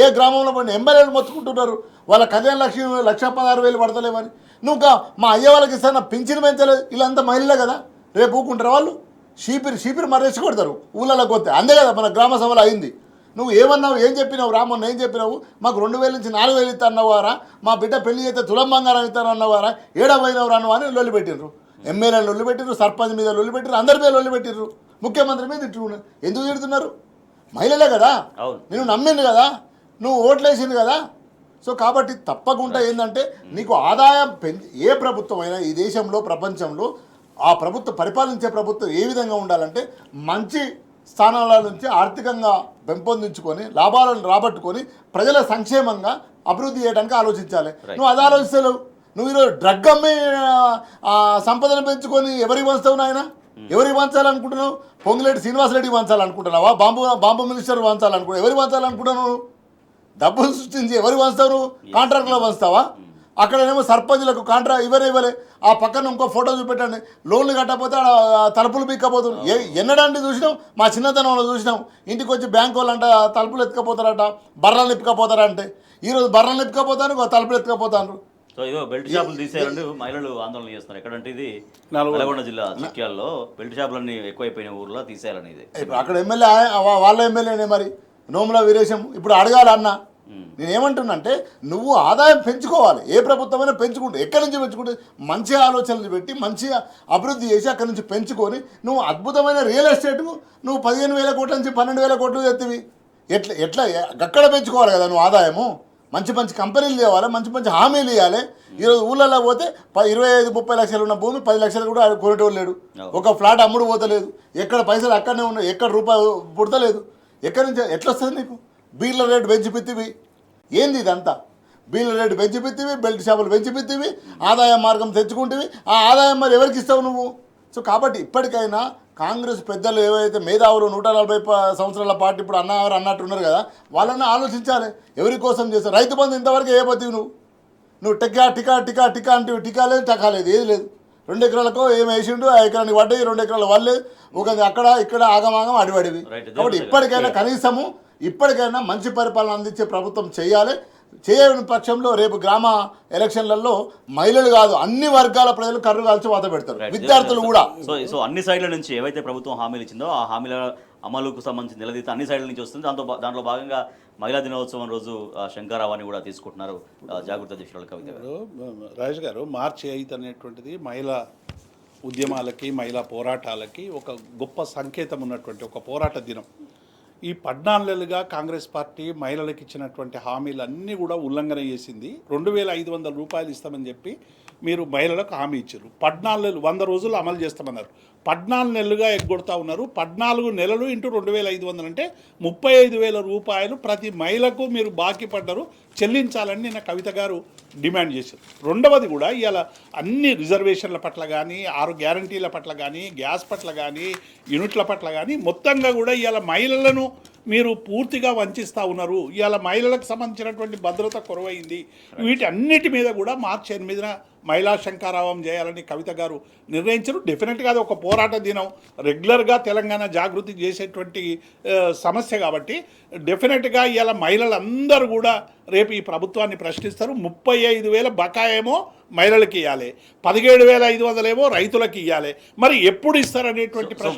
ఏ గ్రామంలో పోయిన ఎమ్మెల్యేలు మొత్తుకుంటున్నారు వాళ్ళ కళ్యాణ లక్ష్మి 1,16,000 పడతలేమని. నువ్వు మా అయ్య వాళ్ళకి ఇస్తాను పింఛను పెంచలేదు. వీళ్ళంతా మహిళలే కదా, రేపు ఊకుంటారు వాళ్ళు. షీపిరి మరేసి కొడతారు ఊళ్ళలోకి వస్తే. అంతే కదా మన గ్రామ సభలో అయింది. నువ్వు ఏమన్నావు, ఏం చెప్పినావు? రామన్న ఏం చెప్పినావు? మాకు 2,000 నుంచి 4,000 ఇస్తా అన్నవారా, మా బిడ్డ పెళ్లి చేస్తే తులం బంగారం ఇస్తాను అన్నవారా, ఏడవైనవారు అన్నవారు అని లొల్లి పెట్టిండ్రు. ఎమ్మెల్యేలు లొల్లి పెట్టిర్రు, సర్పంచ్ మీద లొల్లి పెట్టిర్రు, అందరి మీద లొల్లి పెట్టిర్రు, ముఖ్యమంత్రి మీద తిట్టుకున్నారు. ఎందుకు తిడుతున్నారు? మహిళలే కదా, నేను నమ్మింది కదా, నువ్వు ఓట్లేసింది కదా. సో కాబట్టి తప్పకుండా ఏంటంటే నీకు ఆదాయం ఏ ప్రభుత్వం అయినా ఈ దేశంలో ప్రపంచంలో ఆ ప్రభుత్వం పరిపాలించే ప్రభుత్వం ఏ విధంగా ఉండాలంటే మంచి స్థానాల నుంచి ఆర్థికంగా పెంపొందించుకొని లాభాలను రాబట్టుకొని ప్రజల సంక్షేమంగా అభివృద్ధి చేయడానికి ఆలోచించాలి. నువ్వు అది ఆలోచిస్తలేవు. నువ్వు ఈరోజు డ్రగ్ అమ్మి సంపదను పెంచుకొని ఎవరికి పంచుతావు నాయన? ఎవరికి పంచాలనుకుంటున్నావు? పొంగులేటి శ్రీనివాసరెడ్డికి పంచాలనుకుంటున్నావా? బాంబు మినిస్టర్ పంచాలనుకుంటున్నావు? ఎవరికి పంచాలనుకుంటున్నావు? డబ్బులు సృష్టించి ఎవరికి పంచుతావు? నువ్వు కాంట్రాక్ట్లో పంచుతావా? అక్కడనేమో సర్పంచ్లకు కాంట్రాక్ట్ ఇవ్వలే. ఆ పక్కన ఇంకో ఫోటో చూపెట్టండి, లోన్లు కట్టకపోతే తలుపులు పీక్కపోతుంది. ఎన్నడండి చూసినాం? మా చిన్నతనంలో చూసినాం. ఇంటికి వచ్చి బ్యాంకు వాళ్ళంట తలుపులు ఎత్తుకపోతారట, బర్రలు ఎత్తుకపోతారంటే ఈరోజు బర్రలు ఎత్తుకపోతాను, తలుపులు ఎత్తుకపోతాను. సో ఇదో బెల్ట్ షాపులు తీసేయాలంటే మహిళలు ఆందోళన చేస్తున్నారు. ఎక్కడంటే ఇది నల్గొండ జిల్లా చిక్యాల్లో బెల్ట్ షాపులన్నీ ఎక్కువైపోయిన ఊర్లో తీసేయాలని. ఇది అక్కడ ఎమ్మెల్యే వాళ్ళ ఎమ్మెల్యేనే మరి నోముల వీరేశం. ఇప్పుడు అడగాలి అన్న, నేనేమంటున్నానంటే నువ్వు ఆదాయం పెంచుకోవాలి. ఏ ప్రభుత్వమైనా పెంచుకుంటే ఎక్కడి నుంచి పెంచుకుంటే మంచి ఆలోచనలు పెట్టి మంచిగా అభివృద్ధి చేసి అక్కడి నుంచి పెంచుకొని నువ్వు అద్భుతమైన రియల్ ఎస్టేట్కు నువ్వు 15,000 కోట్ల నుంచి 12,000 కోట్లు ఎత్తివి. ఎట్లా అక్కడ పెంచుకోవాలి కదా నువ్వు ఆదాయము. మంచి కంపెనీలు తేవాలి, మంచి హామీలు ఇవ్వాలి. ఈరోజు ఊళ్ళలో పోతే 25-30 లక్షలు ఉన్న భూమి 10 లక్షలు కూడా కొనేటోళ్ళు లేడు. ఒక ఫ్లాట్ అమ్ముడు పోతలేదు. ఎక్కడ పైసలు అక్కడనే ఉన్నాయి, ఎక్కడ రూపాయి పుడతలేదు. ఎక్కడి నుంచి ఎట్లా వస్తుంది నీకు? బీర్ల రేటు పెంచి పిత్తివి ఏంది ఇదంతా? బిల్ రేటు పెంచిపిత్తివి, బెల్ట్ షాపులు పెంచిపిత్తివి, ఆదాయ మార్గం తెచ్చుకుంటేవి. ఆ ఆదాయం మరి ఎవరికి ఇస్తావు నువ్వు? సో కాబట్టి ఇప్పటికైనా కాంగ్రెస్ పెద్దలు ఏవైతే మేధావులు 140 సంవత్సరాల పాటు ఇప్పుడు అన్నట్టున్నారు కదా, వాళ్ళని ఆలోచించాలి. ఎవరి కోసం చేస్తారు? రైతు బంధు ఇంతవరకు ఏ పోతీవి నువ్వు టికా టికా టికా టికా అంటే టికా లేదు, టకా లేదు, ఏది లేదు. 2 ఎకరాలకు ఏమి వేసిండు, ఆ ఎకరానికి పడ్డాయి, 2 ఎకరాలు వాళ్ళే, ఒక అక్కడ ఇక్కడ ఆగమాగం అడివడివి. కాబట్టి ఇప్పటికైనా కనీసము ఇప్పటికైనా మంచి పరిపాలన అందించే ప్రభుత్వం చేయాలి. చేయని పక్షంలో రేపు గ్రామ ఎలక్షన్లలో మహిళలు కాదు అన్ని వర్గాల ప్రజలు కర్రు కాల్చి వాత పెడతారు, విద్యార్థులు కూడా. సో అన్ని సైడ్ల నుంచి ఏవైతే ప్రభుత్వం హామీలు ఇచ్చిందో ఆ హామీల అమలుకు సంబంధించి నిలదీత అన్ని సైడ్ల నుంచి వస్తుంది. దాంట్లో భాగంగా మహిళా దినోత్సవం రోజు శంకరావాన్ని కూడా తీసుకుంటున్నారు జాగృత అధ్యక్షురాలు కవిత గారు. రాజు గారు, మార్చి 5 అనేటువంటిది మహిళా ఉద్యమాలకి మహిళా పోరాటాలకి ఒక గొప్ప సంకేతం ఉన్నటువంటి ఒక పోరాట దినం. ఈ 14 నెలలుగా కాంగ్రెస్ పార్టీ మహిళలకు ఇచ్చినటువంటి హామీలన్నీ కూడా ఉల్లంఘన చేసింది. 2500 రూపాయలు ఇస్తామని చెప్పి మీరు మహిళలకు హామీ ఇచ్చారు. 14 నెలలు 100 రోజులు అమలు చేస్తామన్నారు. 14 నెలలుగా ఎగ్గొడతా ఉన్నారు. 14 నెలలు ఇంటూ 2500 అంటే 35,000 రూపాయలు ప్రతి మహిళకు మీరు బాకీ పడ్డారు, చెల్లించాలని నిన్న కవిత గారు డిమాండ్ చేశారు. రెండవది కూడా ఇవాళ అన్ని రిజర్వేషన్ల పట్ల కానీ, 6 గ్యారంటీల పట్ల కానీ, గ్యాస్ పట్ల కానీ, యూనిట్ల పట్ల కానీ మొత్తంగా కూడా ఇవాళ మహిళలను మీరు పూర్తిగా వంచిస్తూ ఉన్నారు. ఇవాళ మహిళలకు సంబంధించినటువంటి భద్రత కొరవైంది. వీటి అన్నిటి మీద కూడా మార్చి 8న మహిళా శంకారావం చేయాలని కవిత గారు నిర్ణయించారు. డెఫినెట్గా అది ఒక పోరాట దినం, రెగ్యులర్గా తెలంగాణ జాగృతి చేసేటువంటి సమస్య కాబట్టి డెఫినెట్గా ఇవాళ మహిళలందరూ కూడా రేపు ఈ ప్రభుత్వాన్ని ప్రశ్నిస్తారు. 35,000 బకాయేమో మహిళలకు ఇవ్వాలి, 17,500 ఏమో రైతులకు ఇవ్వాలి. మరి ఎప్పుడు ఇస్తారనేటువంటి ప్రశ్న.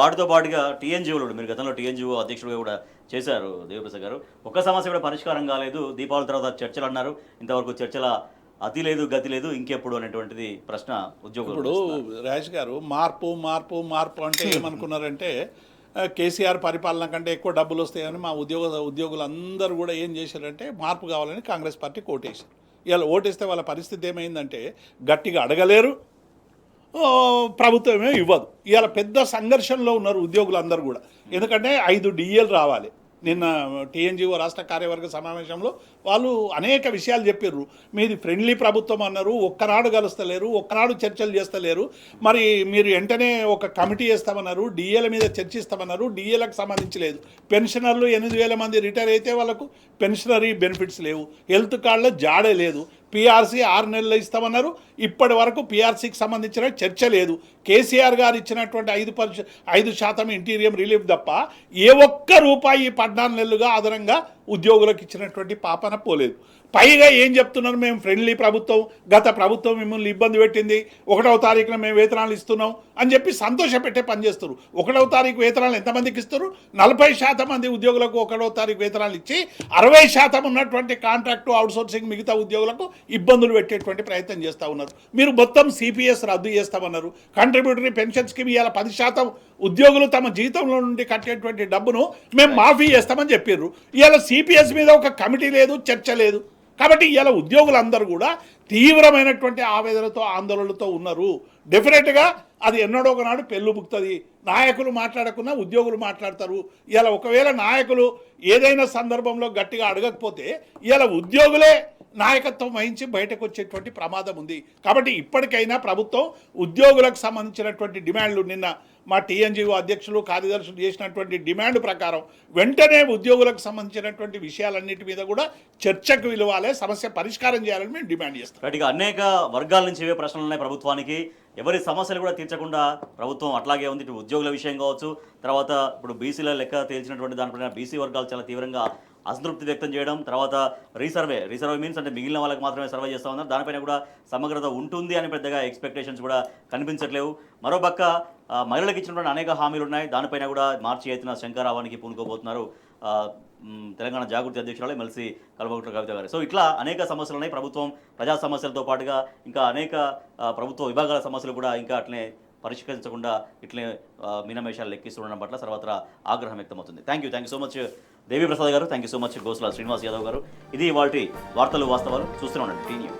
వాటితో పాటుగా టీఎన్జిఓలు, మీరు గతంలో టీఎన్జిఓ అధ్యక్షుడుగా కూడా చేశారు దేవిప్రసాద్ గారు, ఒక్క సమస్య కూడా పరిష్కారం కాలేదు. దీపావళి తర్వాత చర్చలు అన్నారు, ఇంతవరకు చర్చల అతి లేదు గతి లేదు, ఇంకెప్పుడు అనేటువంటిది ప్రశ్న ఉద్యోగులు. ఇప్పుడు రాజేష్ గారు మార్పు మార్పు మార్పు అంటే ఏమనుకున్నారంటే కేసీఆర్ పరిపాలన కంటే ఎక్కువ డబ్బులు వస్తాయని మా ఉద్యోగులందరూ కూడా ఏం చేశారంటే మార్పు కావాలని కాంగ్రెస్ పార్టీకి ఓటేశారు. ఇవాళ ఓటేస్తే వాళ్ళ పరిస్థితి ఏమైందంటే గట్టిగా అడగలేరు, ప్రభుత్వమే ఇవ్వదు. ఇవాళ పెద్ద సంఘర్షణలో ఉన్నారు ఉద్యోగులందరూ కూడా. ఎందుకంటే 5 DAలు రావాలి. నిన్న టీఎన్జిఓ రాష్ట్ర కార్యవర్గ సమావేశంలో వాళ్ళు అనేక విషయాలు చెప్పారు. మీది ఫ్రెండ్లీ ప్రభుత్వం అన్నారు, ఒక్కనాడు కలుస్తలేరు, ఒక్కనాడు చర్చలు చేస్తలేరు. మరి మీరు వెంటనే ఒక కమిటీ వేస్తామన్నారు, DAల మీద చర్చిస్తామన్నారు, DAలకు సంబంధించి లేదు. పెన్షనర్లు 8,000 మంది రిటైర్ అయితే వాళ్ళకు పెన్షనరీ బెనిఫిట్స్ లేవు, హెల్త్ కార్డులో జాడే లేదు, పిఆర్సీ 6 నెలలు ఇస్తామన్నారు, ఇప్పటి వరకు పిఆర్సీకి సంబంధించిన చర్చ లేదు. కేసీఆర్ గారు ఇచ్చినటువంటి 5% ఇంటీరియం రిలీఫ్ తప్ప ఏ ఒక్క రూపాయి 14 నెలలుగా అదనంగా ఉద్యోగులకు ఇచ్చినటువంటి పాపన పోలేదు. పైగా ఏం చెప్తున్నారు, మేము ఫ్రెండ్లీ ప్రభుత్వం, గత ప్రభుత్వం మిమ్మల్ని ఇబ్బంది పెట్టింది, 1వ తారీఖున మేము వేతనాలు ఇస్తున్నాం అని చెప్పి సంతోషపెట్టే పని చేస్తారు. 1వ తారీఖు వేతనాలు ఎంతమందికి ఇస్తారు? 40% మంది ఉద్యోగులకు 1వ తారీఖు వేతనాలు ఇచ్చి 60% ఉన్నటువంటి కాంట్రాక్టు అవుట్సోర్సింగ్ మిగతా ఉద్యోగులకు ఇబ్బందులు పెట్టేటువంటి ప్రయత్నం చేస్తూ ఉన్నారు. మీరు మొత్తం సిపిఎస్ రద్దు చేస్తామన్నారు, కంట్రిబ్యూటరీ పెన్షన్ స్కీమ్ ఇవాళ 10% ఉద్యోగులు తమ జీతంలో నుండి కట్టేటువంటి డబ్బును మేము మాఫీ చేస్తామని చెప్పారు. ఇవాళ సిపిఎస్ మీద ఒక కమిటీ లేదు, చర్చ లేదు. కాబట్టి ఇలా ఉద్యోగులందరూ కూడా తీవ్రమైనటువంటి ఆవేదనతో ఆందోళనలతో ఉన్నారు. డెఫినెట్గా అది ఎన్నడో ఒకనాడు పెళ్ళుబుక్తుంది. నాయకులు మాట్లాడకున్నా ఉద్యోగులు మాట్లాడతారు. ఇలా ఒకవేళ నాయకులు ఏదైనా సందర్భంలో గట్టిగా అడగకపోతే ఇలా ఉద్యోగులే నాయకత్వం వహించి బయటకు వచ్చేటువంటి ప్రమాదం ఉంది. కాబట్టి ఇప్పటికైనా ప్రభుత్వం ఉద్యోగులకు సంబంధించినటువంటి డిమాండ్లు, నిన్న మా టీఎన్జిఓ అధ్యక్షులు కార్యదర్శులు చేసినటువంటి డిమాండ్ ప్రకారం వెంటనే ఉద్యోగులకు సంబంధించినటువంటి విషయాలన్నిటి మీద కూడా చర్చకు విలువాలే, సమస్య పరిష్కారం చేయాలని మేము డిమాండ్ చేస్తాం. రైట్గా అనేక వర్గాల నుంచి ఇవే ప్రశ్నలు ఉన్నాయి ప్రభుత్వానికి. ఎవరి సమస్యలు కూడా తీర్చకుండా ప్రభుత్వం అట్లాగే ఉంది. ఇటు ఉద్యోగుల విషయం కావచ్చు, తర్వాత ఇప్పుడు బీసీల లెక్క తేల్చినటువంటి దానిపైన బీసీ వర్గాలు చాలా తీవ్రంగా అసంతృప్తి వ్యక్తం చేయడం, తర్వాత రీసర్వే మీన్స్ అంటే మిగిలిన వాళ్ళకి మాత్రమే సర్వే చేస్తూ ఉన్నారు, దానిపైన కూడా సమగ్రత ఉంటుంది అని పెద్దగా ఎక్స్పెక్టేషన్స్ కూడా కనిపించట్లేవు. మరోపక్క మహిళలకు ఇచ్చినటువంటి అనేక హామీలు ఉన్నాయి, దానిపైన కూడా మార్చి 8న శంకరావానికి పూనుకోబోతున్నారు తెలంగాణ జాగృతి అధ్యక్షురాలు ఎమ్మెల్సీ కల్వకుంట్ల కవిత గారు. సో ఇట్లా అనేక సమస్యలు ఉన్నాయి. ప్రభుత్వం ప్రజా సమస్యలతో పాటుగా ఇంకా అనేక ప్రభుత్వ విభాగాల సమస్యలు కూడా ఇంకా అట్లనే పరిష్కరించకుండా ఇట్లే మీనమేషాలు లెక్కిస్తుండడం పట్ల సర్వత్రా ఆగ్రహం వ్యక్తమవుతుంది. థ్యాంక్ యూ సో మచ్ దేవి ప్రసాద్ గారు, thank you so much Gosula Srinivas Yadav గారు. ఇది ఇవాల్టి వార్తలు వాస్తవాలు. చూస్తూనే ఉండండి టీ న్యూస్.